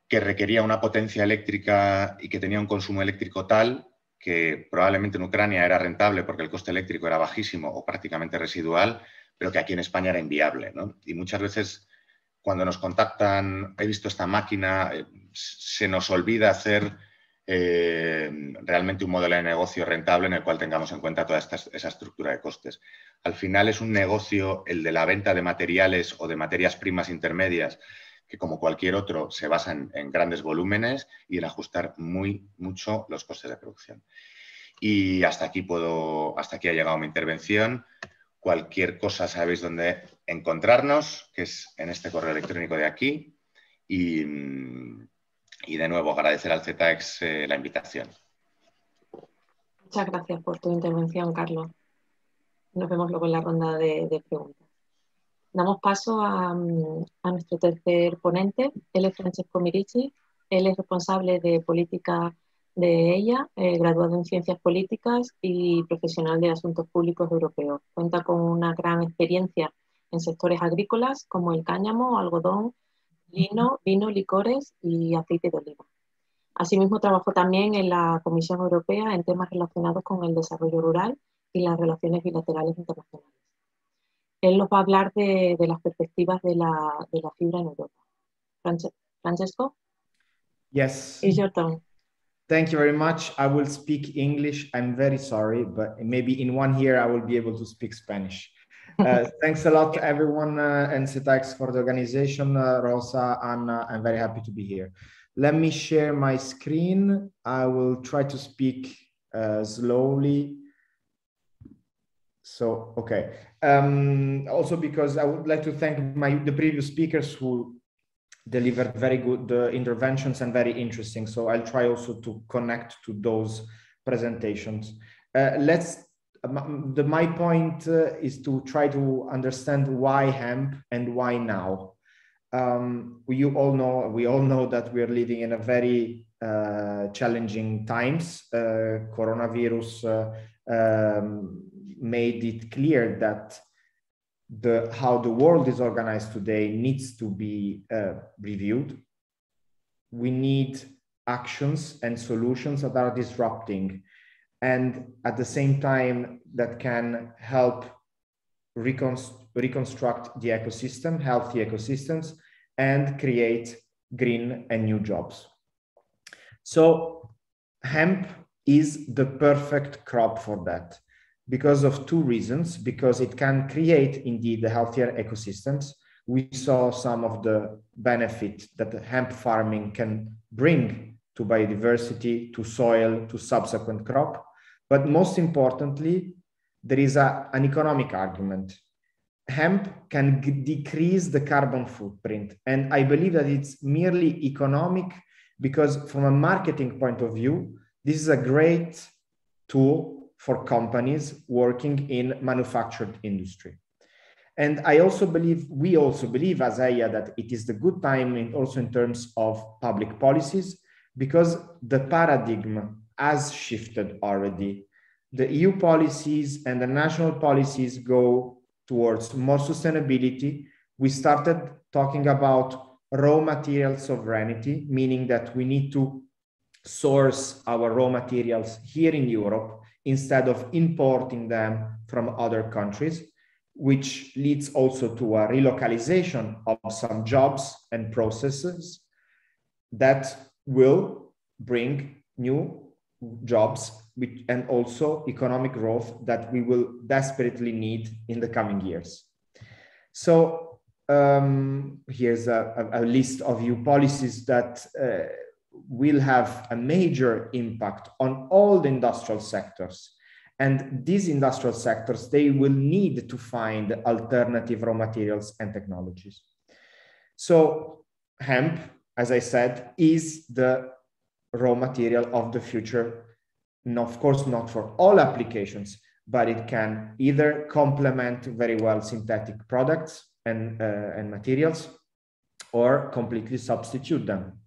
que requería una potencia eléctrica y que tenía un consumo eléctrico tal que probablemente en Ucrania era rentable porque el coste eléctrico era bajísimo o prácticamente residual, pero que aquí en España era inviable, ¿no? Y muchas veces cuando nos contactan, he visto esta máquina, se nos olvida hacer realmente un modelo de negocio rentable en el cual tengamos en cuenta toda esa estructura de costes. Al final es un negocio, el de la venta de materiales o de materias primas intermedias, que como cualquier otro se basa en grandes volúmenes y en ajustar mucho los costes de producción. Y hasta aquí ha llegado mi intervención. Cualquier cosa sabéis dónde encontrarnos, que es en este correo electrónico de aquí. Y de nuevo agradecer al ZEX la invitación. Muchas gracias por tu intervención, Carlos. Nos vemos luego en la ronda de preguntas. Damos paso a nuestro tercer ponente. Él es Francesco Mirici. Él es responsable de política de ella, graduado en Ciencias Políticas y profesional de Asuntos Públicos Europeos. Cuenta con una gran experiencia en sectores agrícolas como el cáñamo, algodón, lino, vino, licores y aceite de oliva. Asimismo, trabajó también en la Comisión Europea en temas relacionados con el desarrollo rural y las relaciones bilaterales internacionales. Él nos va a hablar de las perspectivas de la fibra en Europa. Francesco? Yes. It's your turn. Thank you very much. I will speak English. I'm very sorry, but maybe in 1 year I will be able to speak Spanish. Thanks a lot to everyone and ZEX for the organization. Rosa, Anna, I'm very happy to be here. Let me share my screen. I will try to speak slowly. So, okay. Also because I would like to thank the previous speakers who delivered very good interventions and very interesting. So I'll try also to connect to those presentations. My point is to try to understand why hemp and why now. We all know that we are living in a very challenging times. Coronavirus made it clear that how the world is organized today needs to be reviewed. We need actions and solutions that are disrupting, and at the same time that can help reconstruct the ecosystem, healthy ecosystems, and create green and new jobs. So hemp is the perfect crop for that. because of two reasons. Because it can create indeed the healthier ecosystems. We saw some of the benefit that the hemp farming can bring to biodiversity, to soil, to subsequent crop. But most importantly, there is an economic argument. Hemp can decrease the carbon footprint. And I believe that it's merely economic because from a marketing point of view, this is a great tool for companies working in manufactured industry. And I also believe, we also believe as EIA that it is the good time also in terms of public policies, because the paradigm has shifted already. The EU policies and the national policies go towards more sustainability. We started talking about raw material sovereignty, meaning that we need to source our raw materials here in Europe instead of importing them from other countries, which leads also to a relocalization of some jobs and processes that will bring new jobs and also economic growth that we will desperately need in the coming years. So here's a list of EU policies that will have a major impact on all the industrial sectors. And these industrial sectors, they will need to find alternative raw materials and technologies. So hemp, as I said, is the raw material of the future. And of course, not for all applications, but it can either complement very well synthetic products and materials or completely substitute them.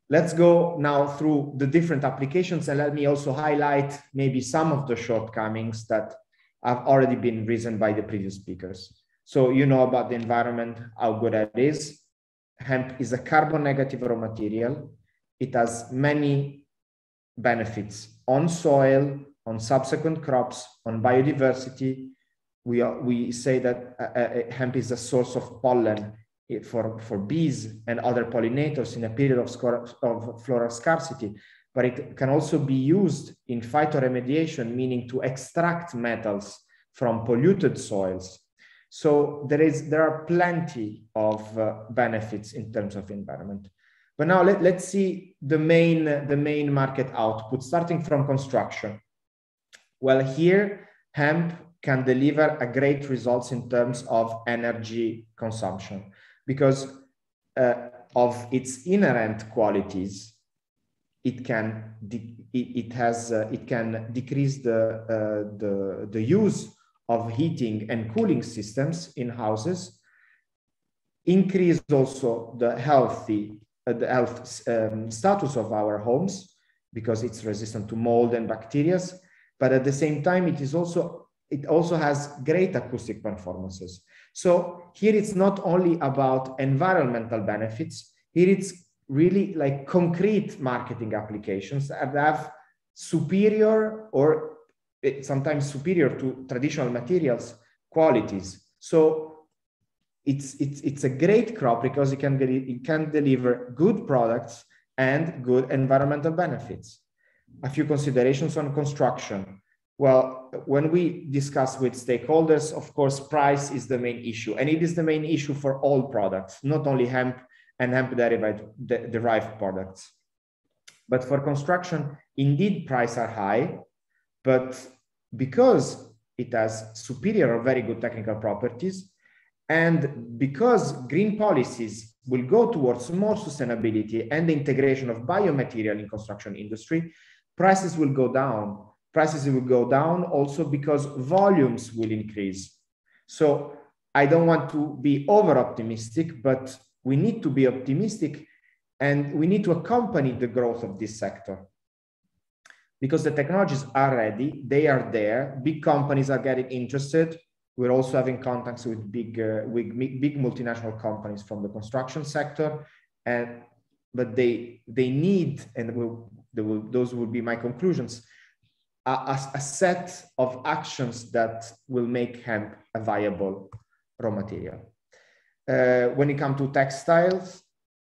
Let's go now through the different applications, and let me also highlight maybe some of the shortcomings that have already been raised by the previous speakers. So you know about the environment, how good it is. Hemp is a carbon negative raw material. It has many benefits on soil, on subsequent crops, on biodiversity. We say that hemp is a source of pollen for bees and other pollinators in a period of floral scarcity, but it can also be used in phytoremediation, meaning to extract metals from polluted soils. So there are plenty of benefits in terms of environment. But now let's see the main market output, starting from construction. Well, here hemp can deliver a great results in terms of energy consumption, because of its inherent qualities. It can decrease the use of heating and cooling systems in houses, increase also the health status of our homes, because it's resistant to mold and bacteria. But at the same time, it also has great acoustic performances. So here it's not only about environmental benefits, here it's really like concrete marketing applications that have superior or sometimes superior to traditional materials qualities. So it's a great crop because it can deliver good products and good environmental benefits. A few considerations on construction. Well, when we discuss with stakeholders, of course, price is the main issue, and it is the main issue for all products, not only hemp and hemp-derived products. But for construction, indeed, prices are high, but because it has superior or very good technical properties, and because green policies will go towards more sustainability and the integration of biomaterial in construction industry, prices will go down. Prices will go down also because volumes will increase. So I don't want to be over-optimistic, but we need to be optimistic and we need to accompany the growth of this sector. Because the technologies are ready, they are there, big companies are getting interested. We're also having contacts with big multinational companies from the construction sector, but they need, and those will be my conclusions, a set of actions that will make hemp a viable raw material. When it comes to textiles,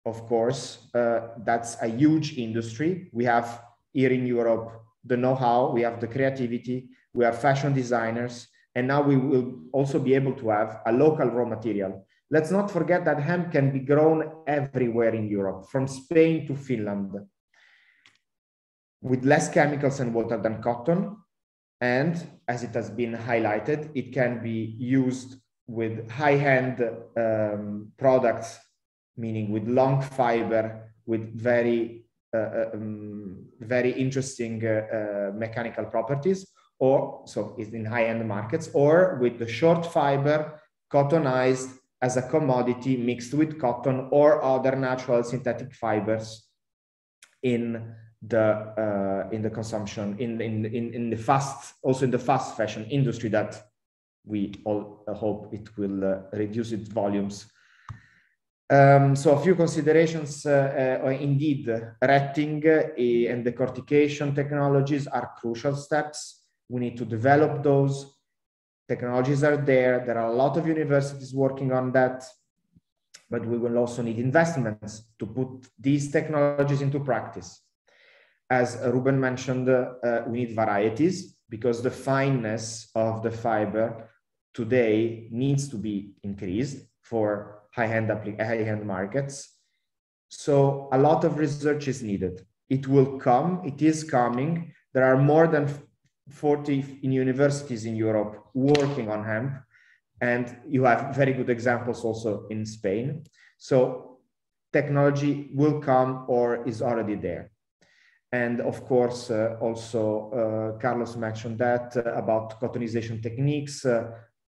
of course, that's a huge industry. We have here in Europe the know-how, we have the creativity, we are fashion designers, and now we will also be able to have a local raw material. Let's not forget that hemp can be grown everywhere in Europe, from Spain to Finland, with less chemicals and water than cotton. And as it has been highlighted, it can be used with high-end products, meaning with long fiber, with very interesting mechanical properties, or so it's in high-end markets, or with the short fiber, cottonized as a commodity mixed with cotton or other natural synthetic fibers in the consumption, in the fast fashion industry that we all hope it will reduce its volumes. So a few considerations. Indeed, retting and decortication technologies are crucial steps. We need to develop those. Technologies are there. There are a lot of universities working on that, but we will also need investments to put these technologies into practice. As Ruben mentioned, we need varieties because the fineness of the fiber today needs to be increased for high-end markets. So a lot of research is needed. It will come, it is coming. There are more than 40 universities in Europe working on hemp, and you have very good examples also in Spain. So technology will come or is already there. And of course, also Carlos mentioned that about cottonization techniques.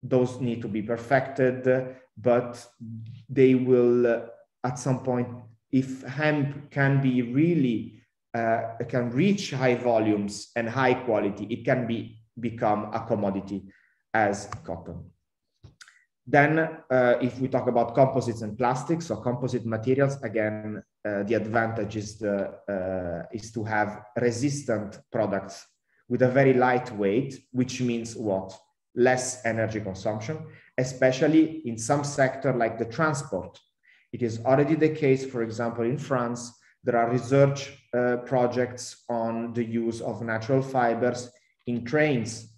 Those need to be perfected, but they will at some point, if hemp can be really, can reach high volumes and high quality, it can become a commodity as cotton. Then if we talk about composites and plastics, so composite materials, again, the advantage is to have resistant products with a very light weight, which means what? Less energy consumption, especially in some sector like the transport. It is already the case, for example, in France, there are research projects on the use of natural fibers in trains.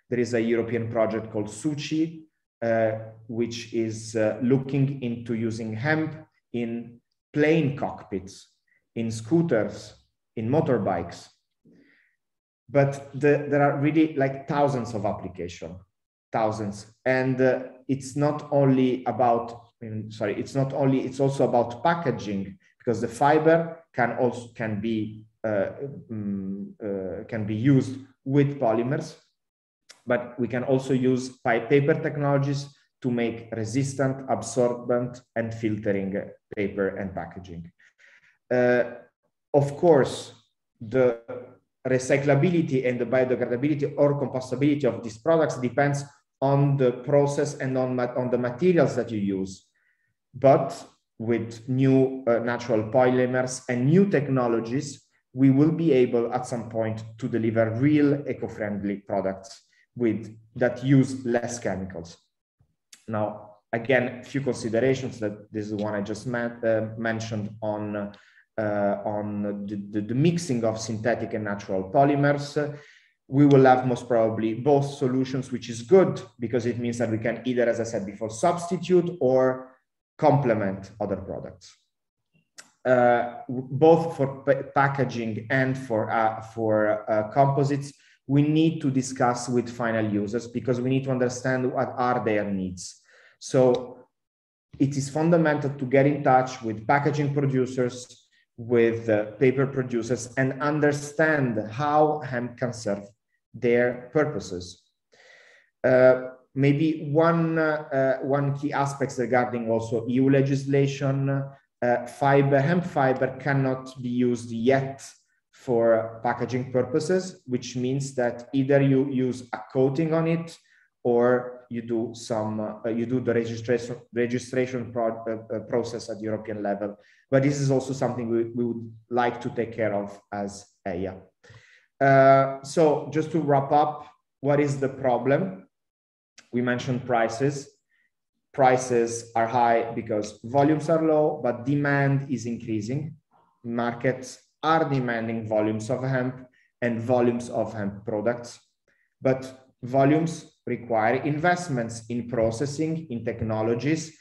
There is a European project called SUCI, which is looking into using hemp in plane cockpits, in scooters, in motorbikes. But there are really like thousands of applications, thousands. And it's not only about, it's also about packaging, because the fiber can be used with polymers, but we can also use paper technologies to make resistant, absorbent, and filtering paper and packaging. Of course, the recyclability and the biodegradability or compostability of these products depends on the process and on the materials that you use. But with new natural polymers and new technologies, we will be able at some point to deliver real eco-friendly products that use less chemicals. Now, again, a few considerations. That this is one I just mentioned on the mixing of synthetic and natural polymers. We will have most probably both solutions, which is good because it means that we can either, as I said before, substitute or complement other products. Both for packaging and for composites, we need to discuss with final users because we need to understand what are their needs. So it is fundamental to get in touch with packaging producers, with paper producers, and understand how hemp can serve their purposes. Maybe one key aspect regarding also EU legislation, hemp fiber cannot be used yet for packaging purposes, which means that either you use a coating on it or you do the registration process at European level. But this is also something we would like to take care of as EIA. So just to wrap up, what is the problem? We mentioned prices. Prices are high because volumes are low, but demand is increasing. Markets are demanding volumes of hemp, and volumes of hemp products. But volumes require investments in processing, in technologies,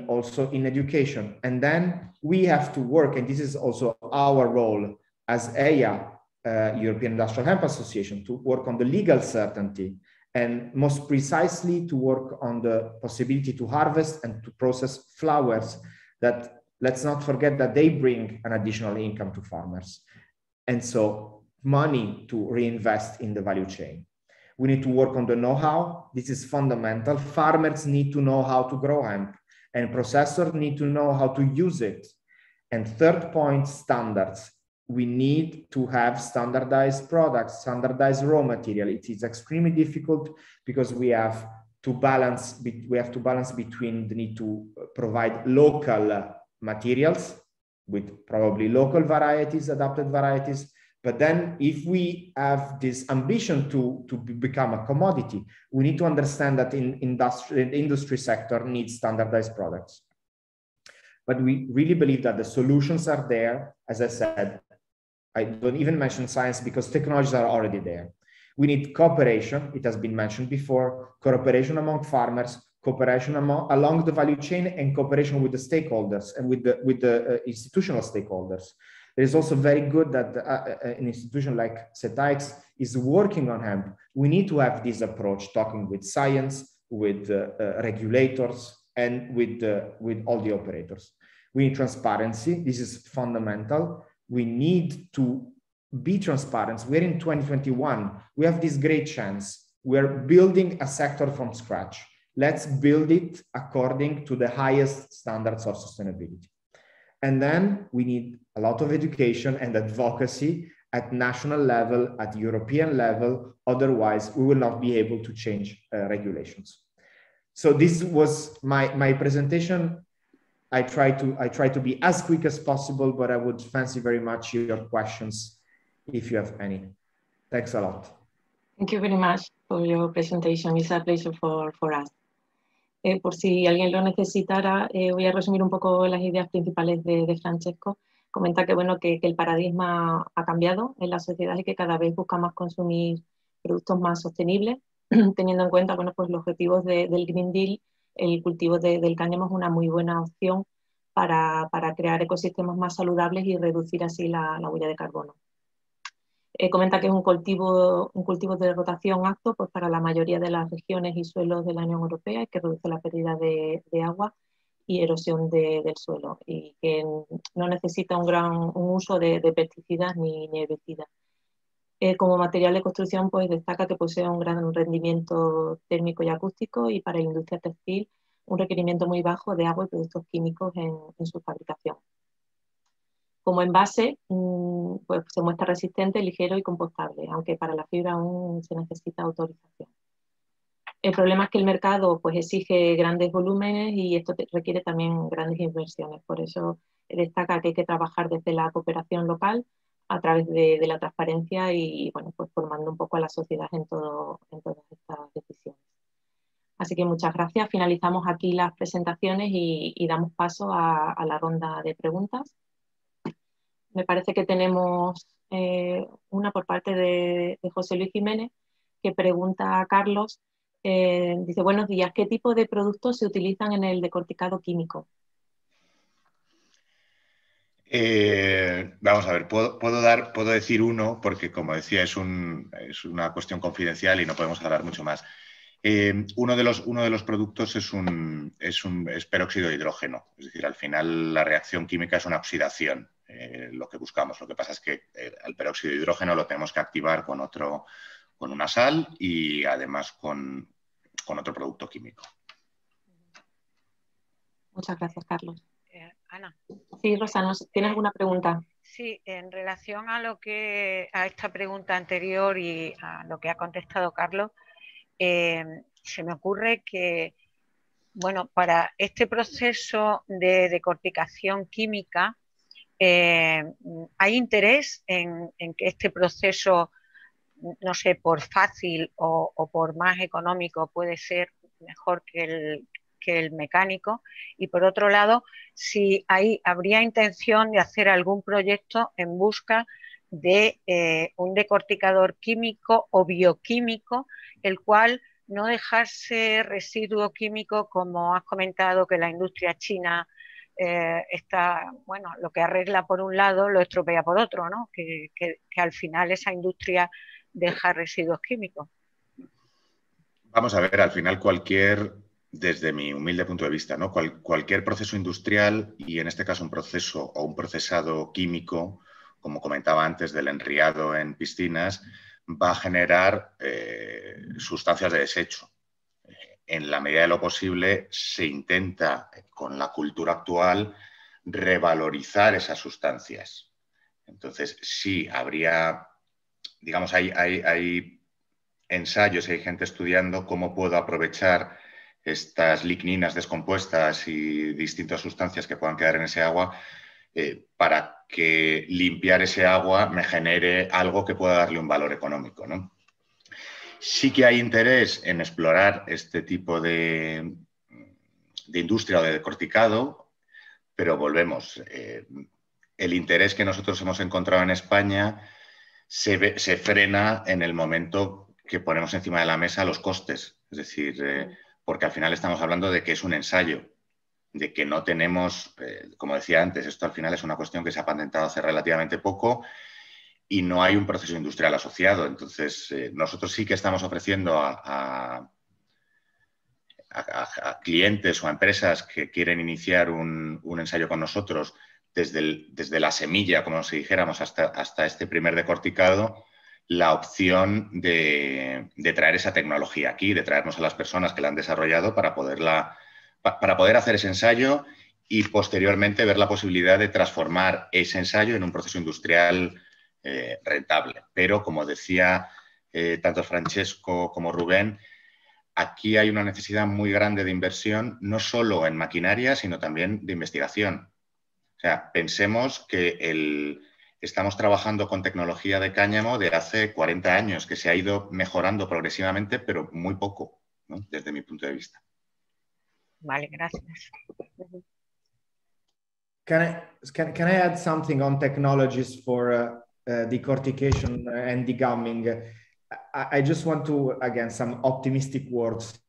also in education. And then we have to work, and this is also our role as EIA, European Industrial Hemp Association, to work on the legal certainty and most precisely to work on the possibility to harvest and to process flowers that, let's not forget that they bring an additional income to farmers. And so money to reinvest in the value chain. We need to work on the know-how. This is fundamental. Farmers need to know how to grow hemp, and processors need to know how to use it. And third point, standards. We need to have standardized products, standardized raw material. It is extremely difficult because we have to balance between the need to provide local materials with probably local varieties, adapted varieties. But then if we have this ambition to become a commodity, we need to understand that the industry sector needs standardized products. But we really believe that the solutions are there. As I said, I don't even mention science because technologies are already there. We need cooperation. It has been mentioned before, cooperation among farmers, cooperation along the value chain, and cooperation with the stakeholders and with the institutional stakeholders. It is also very good that an institution like SETAIX is working on hemp. We need to have this approach, talking with science, with regulators, and with all the operators. We need transparency. This is fundamental. We need to be transparent. We're in 2021. We have this great chance. We're building a sector from scratch. Let's build it according to the highest standards of sustainability. And then we need a lot of education and advocacy at national level, at European level. Otherwise, we will not be able to change regulations. So this was my presentation. I try to be as quick as possible, but I would fancy very much your questions if you have any. Thanks a lot. Thank you very much for your presentation. It's a pleasure for us. Por si alguien lo necesitara, voy a resumir un poco las ideas principales de Francesco. Comenta que, bueno, que el paradigma ha cambiado en la sociedad y que cada vez busca más consumir productos más sostenibles, teniendo en cuenta, bueno, pues los objetivos del Green Deal. El cultivo del cáñamo es una muy buena opción para crear ecosistemas más saludables y reducir así la huella de carbono. Comenta que es un cultivo de rotación apto pues, para la mayoría de las regiones y suelos de la Unión Europea y que reduce la pérdida de agua y erosión del suelo y que no necesita un uso de pesticidas ni herbicidas. Como material de construcción, pues destaca que posee un gran rendimiento térmico y acústico y para la industria textil un requerimiento muy bajo de agua y productos químicos en su fabricación. Como envase, pues se muestra resistente, ligero y compostable, aunque para la fibra aún se necesita autorización. El problema es que el mercado pues, exige grandes volúmenes y esto requiere también grandes inversiones. Por eso destaca que hay que trabajar desde la cooperación local a través de la transparencia y bueno, pues formando un poco a la sociedad en todas estas decisiones. Así que muchas gracias. Finalizamos aquí las presentaciones y damos paso a la ronda de preguntas. Me parece que tenemos una por parte de José Luis Jiménez que pregunta a Carlos, dice, buenos días, ¿qué tipo de productos se utilizan en el decorticado químico? Vamos a ver, puedo decir uno, porque como decía, es una cuestión confidencial y no podemos hablar mucho más. Uno de los productos es peróxido de hidrógeno, es decir, al final la reacción química es una oxidación, lo que buscamos. Lo que pasa es que el peróxido de hidrógeno lo tenemos que activar con una sal y además con otro producto químico. Muchas gracias, Carlos. Ana. Sí, Rosa, ¿tienes alguna pregunta? Sí, en relación a esta pregunta anterior y a lo que ha contestado Carlos, se me ocurre que, bueno, para este proceso de decorticación química, ¿hay interés en que este proceso, no sé, por fácil o por más económico puede ser mejor que el mecánico? Y por otro lado, si habría intención de hacer algún proyecto en busca de un decorticador químico o bioquímico, el cual no dejarse residuo químico, como has comentado, que la industria china está, bueno, lo que arregla por un lado lo estropea por otro, ¿no? Que al final esa industria deja residuos químicos. Vamos a ver, al final desde mi humilde punto de vista, ¿no? Cualquier proceso industrial, y en este caso un proceso o un procesado químico, como comentaba antes del enriado en piscinas, va a generar sustancias de desecho. En la medida de lo posible se intenta, con la cultura actual, revalorizar esas sustancias. Entonces, sí, habría, digamos, hay ensayos y hay gente estudiando cómo puedo aprovechar estas ligninas descompuestas y distintas sustancias que puedan quedar en ese agua para que limpiar ese agua me genere algo que pueda darle un valor económico, ¿no? Sí que hay interés en explorar este tipo de industria o de decorticado, pero volvemos. El interés que nosotros hemos encontrado en España se frena en el momento que ponemos encima de la mesa los costes. Es decir, porque al final estamos hablando de que es un ensayo, de que no tenemos, como decía antes, esto al final es una cuestión que se ha patentado hace relativamente poco y no hay un proceso industrial asociado. Entonces, nosotros sí que estamos ofreciendo a clientes o a empresas que quieren iniciar un ensayo con nosotros desde la semilla, como si dijéramos, hasta este primer decorticado, la opción de traer esa tecnología aquí, de traernos a las personas que la han desarrollado para poder hacer ese ensayo y posteriormente ver la posibilidad de transformar ese ensayo en un proceso industrial rentable. Pero, como decía tanto Francesco como Rubén, aquí hay una necesidad muy grande de inversión, no solo en maquinaria, sino también de investigación. O sea, pensemos que estamos trabajando con tecnología de cáñamo de hace 40 años, que se ha ido mejorando progresivamente, pero muy poco, ¿no? Desde mi punto de vista. Vale, gracias. Can I add something on technologies for decortication and degumming? I just want to, again, some optimistic words.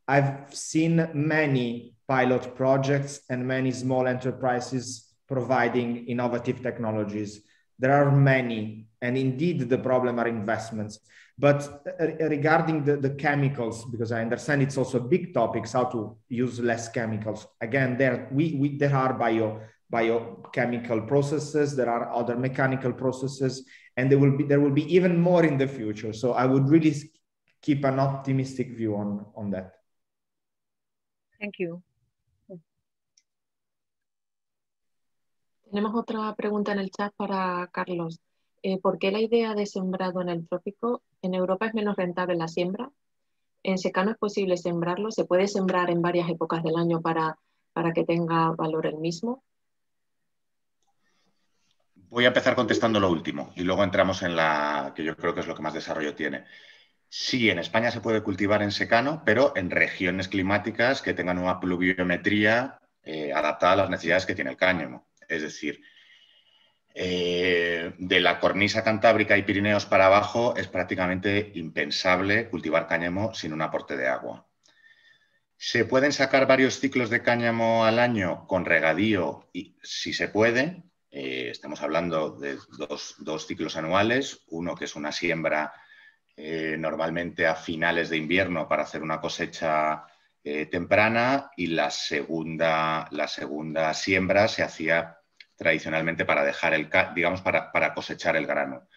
I've seen many pilot projects and many small enterprises providing innovative technologies. There are many, and indeed the problem are investments. But regarding the chemicals, because I understand it's also a big topic, how to use less chemicals. Again, there are biochemical processes, there are other mechanical processes, and there will be even more in the future. So I would really keep an optimistic view on that. Thank you. Tenemos otra pregunta en el chat para Carlos. ¿Por qué la idea de sembrado en el trópico? ¿En Europa es menos rentable la siembra? ¿En secano es posible sembrarlo? ¿Se puede sembrar en varias épocas del año para que tenga valor el mismo? Voy a empezar contestando lo último y luego entramos en la que yo creo que es lo que más desarrollo tiene. Sí, en España se puede cultivar en secano, pero en regiones climáticas que tengan una pluviometría adaptada a las necesidades que tiene el cáñamo. Es decir, de la cornisa cantábrica y Pirineos para abajo es prácticamente impensable cultivar cáñamo sin un aporte de agua. ¿Se pueden sacar varios ciclos de cáñamo al año con regadío? Y si se puede, estamos hablando de dos ciclos anuales, uno que es una siembra normalmente a finales de invierno para hacer una cosecha temprana, y la segunda siembra se hacía tradicionalmente para para cosechar el grano.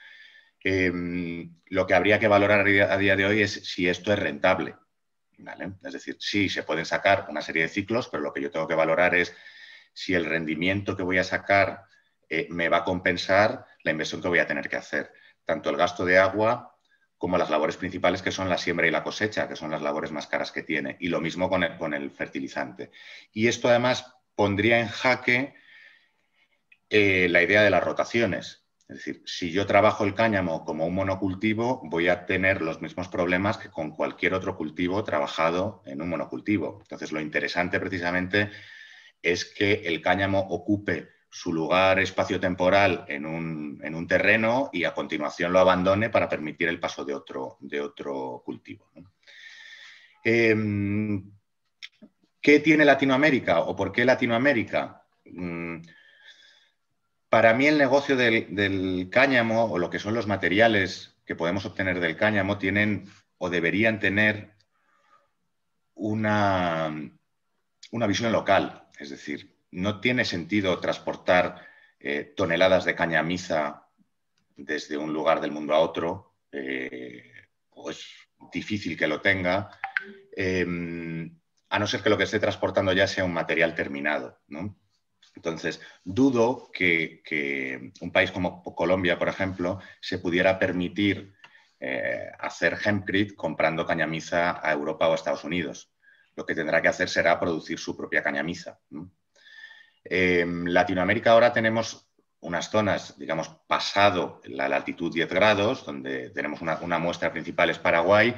Lo que habría que valorar a día de hoy es si esto es rentable, ¿vale? Es decir, sí, se pueden sacar una serie de ciclos, pero lo que yo tengo que valorar es si el rendimiento que voy a sacar me va a compensar la inversión que voy a tener que hacer, tanto el gasto de agua como las labores principales, que son la siembra y la cosecha, que son las labores más caras que tiene, y lo mismo con el fertilizante. Y esto además pondría en jaque la idea de las rotaciones. Es decir, si yo trabajo el cáñamo como un monocultivo, voy a tener los mismos problemas que con cualquier otro cultivo trabajado en un monocultivo. Entonces, lo interesante precisamente es que el cáñamo ocupe su lugar espaciotemporal en un terreno y a continuación lo abandone para permitir el paso de otro cultivo, ¿no? ¿Qué tiene Latinoamérica o por qué Latinoamérica? Para mí el negocio del cáñamo o lo que son los materiales que podemos obtener del cáñamo tienen o deberían tener una visión local. Es decir, no tiene sentido transportar toneladas de cañamiza desde un lugar del mundo a otro, o es difícil que lo tenga, a no ser que lo que esté transportando ya sea un material terminado, ¿no? Entonces, dudo que un país como Colombia, por ejemplo, se pudiera permitir hacer hempcrete comprando cañamiza a Europa o a Estados Unidos. Lo que tendrá que hacer será producir su propia cañamiza, ¿no? En Latinoamérica ahora tenemos unas zonas, digamos, pasado la latitud 10 grados, donde tenemos una muestra principal es Paraguay.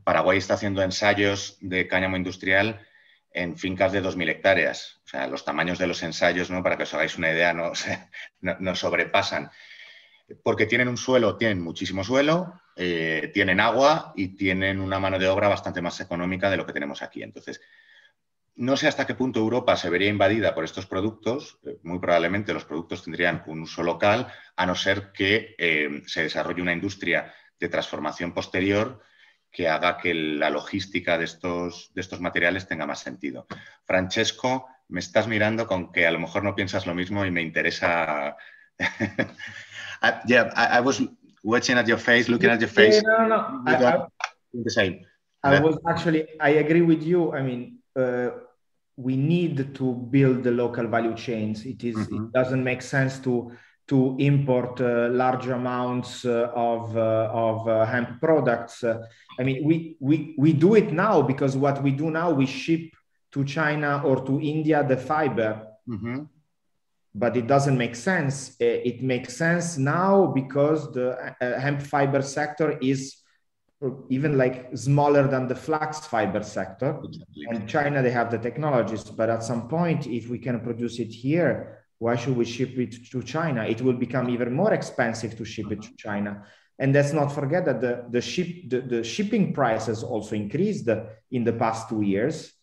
Paraguay está haciendo ensayos de cáñamo industrial en fincas de 2.000 hectáreas. O sea, los tamaños de los ensayos, ¿no? Para que os hagáis una idea, no sobrepasan. Porque tienen tienen muchísimo suelo, tienen agua y tienen una mano de obra bastante más económica de lo que tenemos aquí. Entonces, no sé hasta qué punto Europa se vería invadida por estos productos. Muy probablemente los productos tendrían un uso local, a no ser que se desarrolle una industria de transformación posterior que haga que la logística de estos materiales tenga más sentido. Francesco, me estás mirando con que a lo mejor no piensas lo mismo y me interesa... Yeah, I was watching at your face, looking at your face. No. The same. I agree with you. I mean, we need to build the local value chains. It doesn't make sense to import large amounts of hemp products. I mean, we do it now because what we do now, we ship to China or to India the fiber. But it doesn't make sense. It makes sense now because the hemp fiber sector is even like smaller than the flax fiber sector. Exactly. And China, they have the technologies, but at some point, if we can produce it here, why should we ship it to China? It will become even more expensive to ship it to China. And let's not forget that the shipping prices also increased in the past 2 years.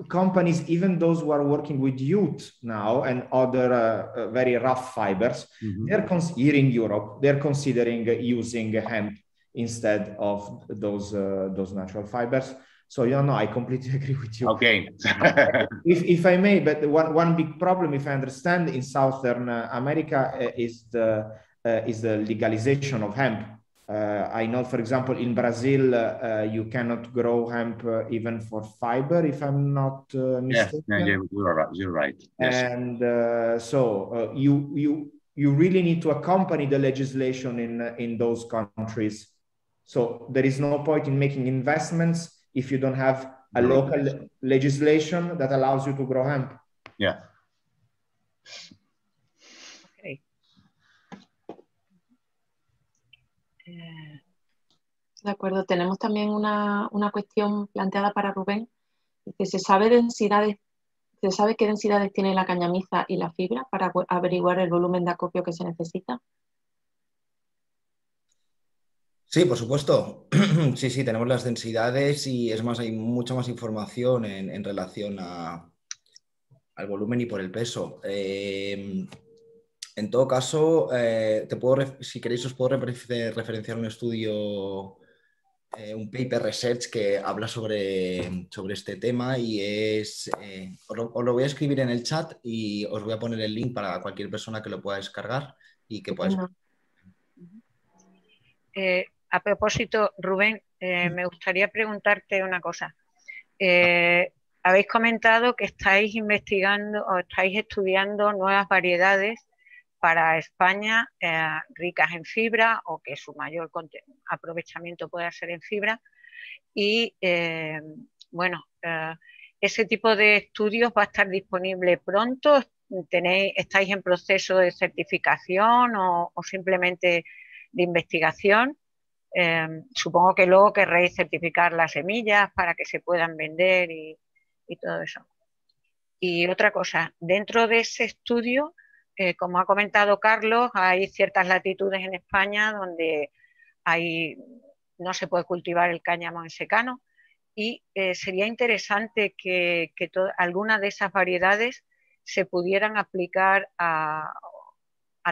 Companies, even those who are working with jute now and other very rough fibers, here in Europe, they're considering using hemp instead of those natural fibers. So, I completely agree with you. Okay. if I may, but one big problem, if I understand, in Southern America is the legalization of hemp. I know, for example, in Brazil, you cannot grow hemp even for fiber, if I'm not mistaken. Yeah, you're right. Yes. And you really need to accompany the legislation in those countries. So there is no point in making investments if you don't have a local legislation that allows you to grow hemp. Yeah. Okay. De acuerdo, tenemos también una cuestión planteada para Rubén. ¿Se sabe qué densidades tiene la cañamiza y la fibra para averiguar el volumen de acopio que se necesita? Sí, por supuesto. Sí, tenemos las densidades y es más, hay mucha más información en relación al volumen y por el peso. En todo caso, si queréis os puedo referenciar un estudio, un paper research que habla sobre este tema y os lo voy a escribir en el chat y os voy a poner el link para cualquier persona que lo pueda descargar y que pueda... A propósito, Rubén, me gustaría preguntarte una cosa. Habéis comentado que estáis investigando o estáis estudiando nuevas variedades para España ricas en fibra o que su mayor aprovechamiento pueda ser en fibra. Y, ese tipo de estudios va a estar disponible pronto. ¿Estáis en proceso de certificación o simplemente de investigación? Supongo que luego querréis certificar las semillas para que se puedan vender y todo eso. Y otra cosa, dentro de ese estudio, como ha comentado Carlos, hay ciertas latitudes en España donde no se puede cultivar el cáñamo en secano y sería interesante que algunas de esas variedades se pudieran aplicar a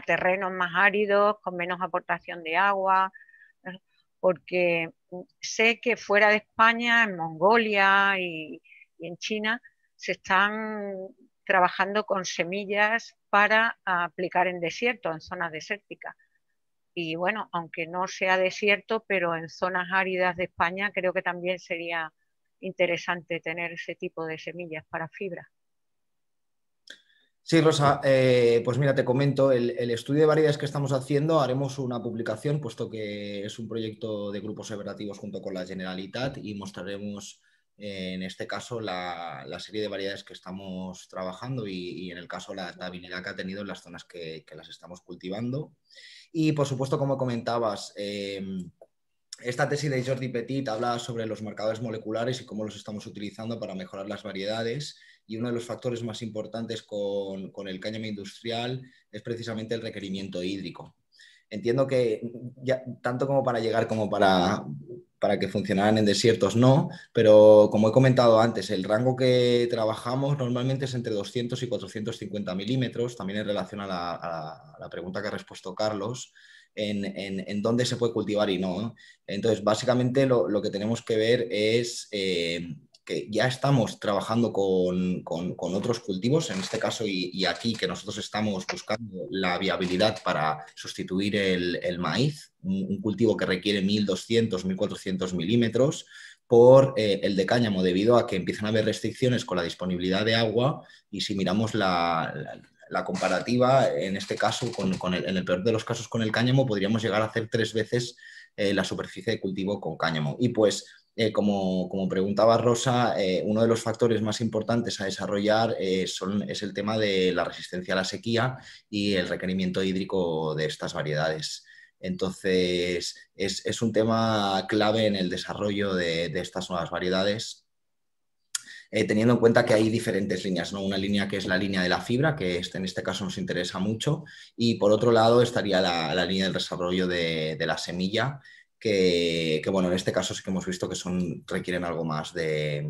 terrenos más áridos, con menos aportación de agua, porque sé que fuera de España, en Mongolia y en China, se están trabajando con semillas para aplicar en desierto, en zonas desérticas. Y bueno, aunque no sea desierto, pero en zonas áridas de España creo que también sería interesante tener ese tipo de semillas para fibra. Sí, Rosa, pues mira, te comento, el estudio de variedades que estamos haciendo, haremos una publicación, puesto que es un proyecto de grupos operativos junto con la Generalitat, y mostraremos en este caso la serie de variedades que estamos trabajando y en el caso la adaptabilidad que ha tenido en las zonas que las estamos cultivando. Y por supuesto, como comentabas, esta tesis de Jordi Petit habla sobre los marcadores moleculares y cómo los estamos utilizando para mejorar las variedades, y uno de los factores más importantes con el cáñamo industrial es precisamente el requerimiento hídrico. Entiendo que tanto como para llegar como para que funcionaran en desiertos no, pero como he comentado antes, el rango que trabajamos normalmente es entre 200 y 450 milímetros, también en relación a la pregunta que ha respuesto Carlos, en dónde se puede cultivar y no. Entonces, básicamente lo que tenemos que ver es que ya estamos trabajando con otros cultivos, en este caso y aquí, que nosotros estamos buscando la viabilidad para sustituir el maíz, un cultivo que requiere 1.200, 1.400 milímetros, por el de cáñamo, debido a que empiezan a haber restricciones con la disponibilidad de agua, y si miramos la comparativa, en este caso, en el peor de los casos con el cáñamo, podríamos llegar a hacer 3 veces la superficie de cultivo con cáñamo. Y pues, como preguntaba Rosa, uno de los factores más importantes a desarrollar es el tema de la resistencia a la sequía y el requerimiento hídrico de estas variedades. Entonces, es un tema clave en el desarrollo de estas nuevas variedades, teniendo en cuenta que hay diferentes líneas, ¿no? Una línea que es la línea de la fibra, que en este caso nos interesa mucho, y por otro lado estaría la línea del desarrollo de la semilla, que bueno, en este caso sí que hemos visto que requieren algo más de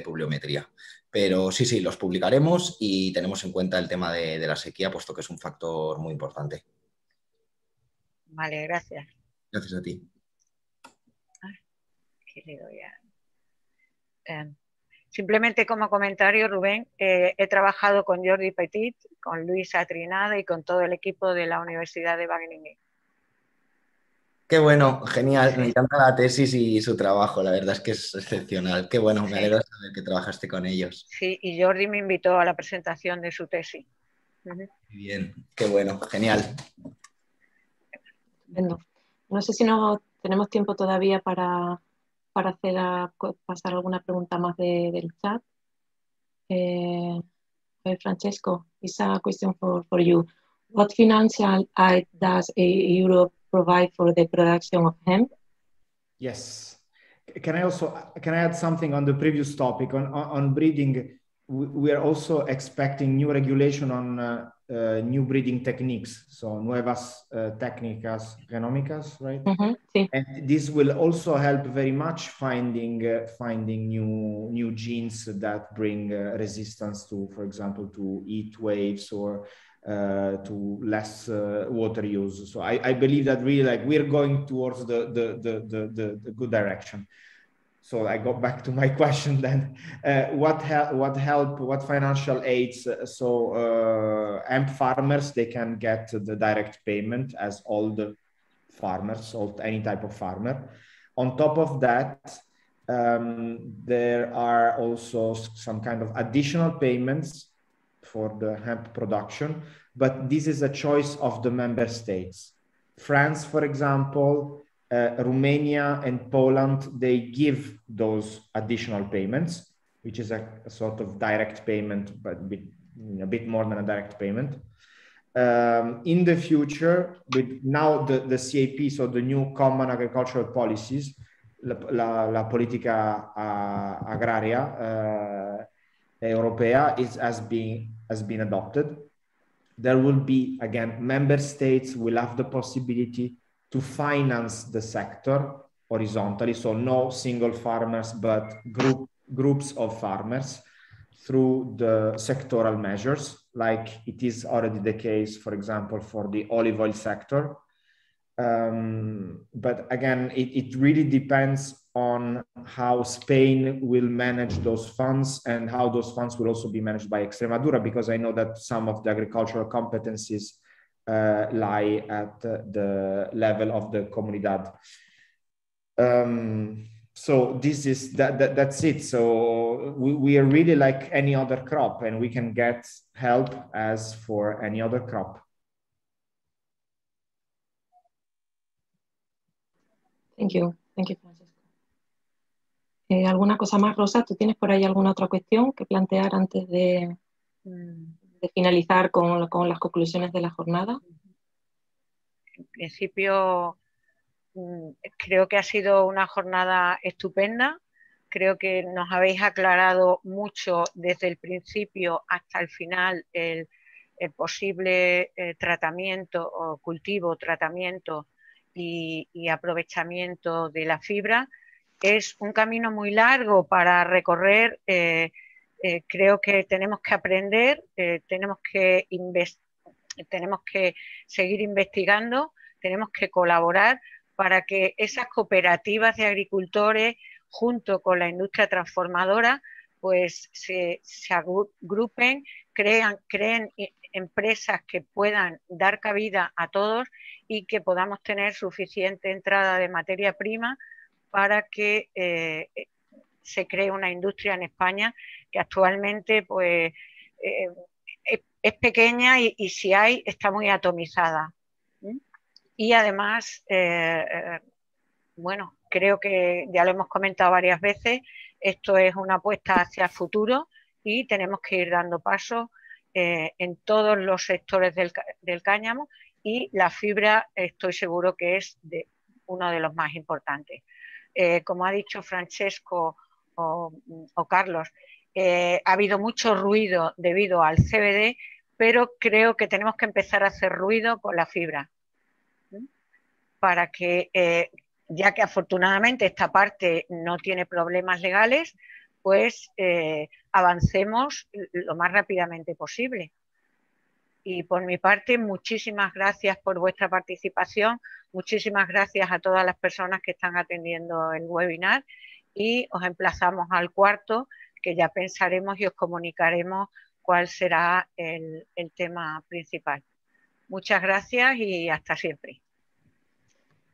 pluviometría. Pero sí, los publicaremos y tenemos en cuenta el tema de la sequía, puesto que es un factor muy importante. Vale, gracias. Gracias a ti. ¿Qué le doy a...? Simplemente como comentario, Rubén, he trabajado con Jordi Petit, con Luisa Trinada y con todo el equipo de la Universidad de Wageningen. Qué bueno, genial, me encanta la tesis y su trabajo, la verdad es que es excepcional. Qué bueno, me alegro de saber que trabajaste con ellos. Sí, y Jordi me invitó a la presentación de su tesis. Bien, qué bueno, genial. Bueno, no sé si tenemos tiempo todavía para pasar alguna pregunta más del chat. Francesco, it's a question for you. What financial aid does Europe provide for the production of hemp? Yes. Can I add something on the previous topic on breeding? We are also expecting new regulation on new breeding techniques, so nuevas técnicas genómicas, right? Mm-hmm, sí. And this will also help very much finding new genes that bring resistance to, for example, to heat waves or to less water use. So I believe that really we're going towards the good direction. So I go back to my question then. What financial aids? So hemp farmers, they can get the direct payment as all the farmers, or any type of farmer. On top of that, there are also some kind of additional payments for the hemp production, but this is a choice of the member states. France, for example, Romania and Poland, they give those additional payments, which is a sort of direct payment, but a bit more than a direct payment. In the future, with now the CAP, so the new Common Agricultural Policies, la politica agraria, Europea has been adopted. There will be, again, member states will have the possibility to finance the sector horizontally, so no single farmers, but groups of farmers through the sectoral measures, like it is already the case, for example, for the olive oil sector. But again, it really depends on how Spain will manage those funds and how those funds will also be managed by Extremadura, because I know that some of the agricultural competencies lie at the level of the Comunidad. So this is that's it. So we are really like any other crop, and we can get help as for any other crop. Thank you, Francesco. ¿Alguna cosa más, Rosa? ¿Tú tienes por ahí alguna otra cuestión que plantear antes de finalizar con las conclusiones de la jornada? En principio, creo que ha sido una jornada estupenda. Creo que nos habéis aclarado mucho desde el principio hasta el final el posible tratamiento o cultivo, tratamiento y aprovechamiento de la fibra. Es un camino muy largo para recorrer. Creo que tenemos que aprender, tenemos que seguir investigando, tenemos que colaborar para que esas cooperativas de agricultores, junto con la industria transformadora, pues se agrupen, creen empresas que puedan dar cabida a todos y que podamos tener suficiente entrada de materia prima para que se cree una industria en España que actualmente pues, es pequeña y si hay, está muy atomizada. Y además, bueno, creo que ya lo hemos comentado varias veces, esto es una apuesta hacia el futuro y tenemos que ir dando pasos en todos los sectores del cáñamo, y la fibra estoy seguro que es uno de los más importantes. Como ha dicho Francesco o Carlos, ha habido mucho ruido debido al CBD, pero creo que tenemos que empezar a hacer ruido con la fibra, para que, ya que afortunadamente esta parte no tiene problemas legales, pues avancemos lo más rápidamente posible. Y por mi parte, muchísimas gracias por vuestra participación, muchísimas gracias a todas las personas que están atendiendo el webinar, y os emplazamos al cuarto, que ya pensaremos y os comunicaremos cuál será el tema principal. Muchas gracias y hasta siempre.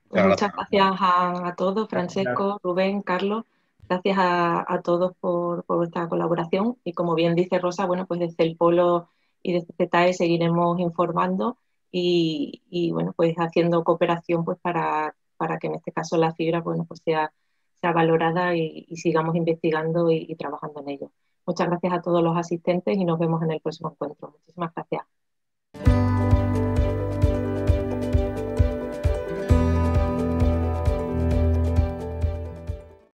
Pues muchas gracias a todos, Francesco, Rubén, Carlos. Gracias a todos por vuestra colaboración, y como bien dice Rosa, bueno, pues desde el Polo y desde CETAE seguiremos informando y bueno, pues haciendo cooperación pues para que en este caso la fibra, bueno, pues sea valorada y sigamos investigando y trabajando en ello. Muchas gracias a todos los asistentes y nos vemos en el próximo encuentro. Muchísimas gracias.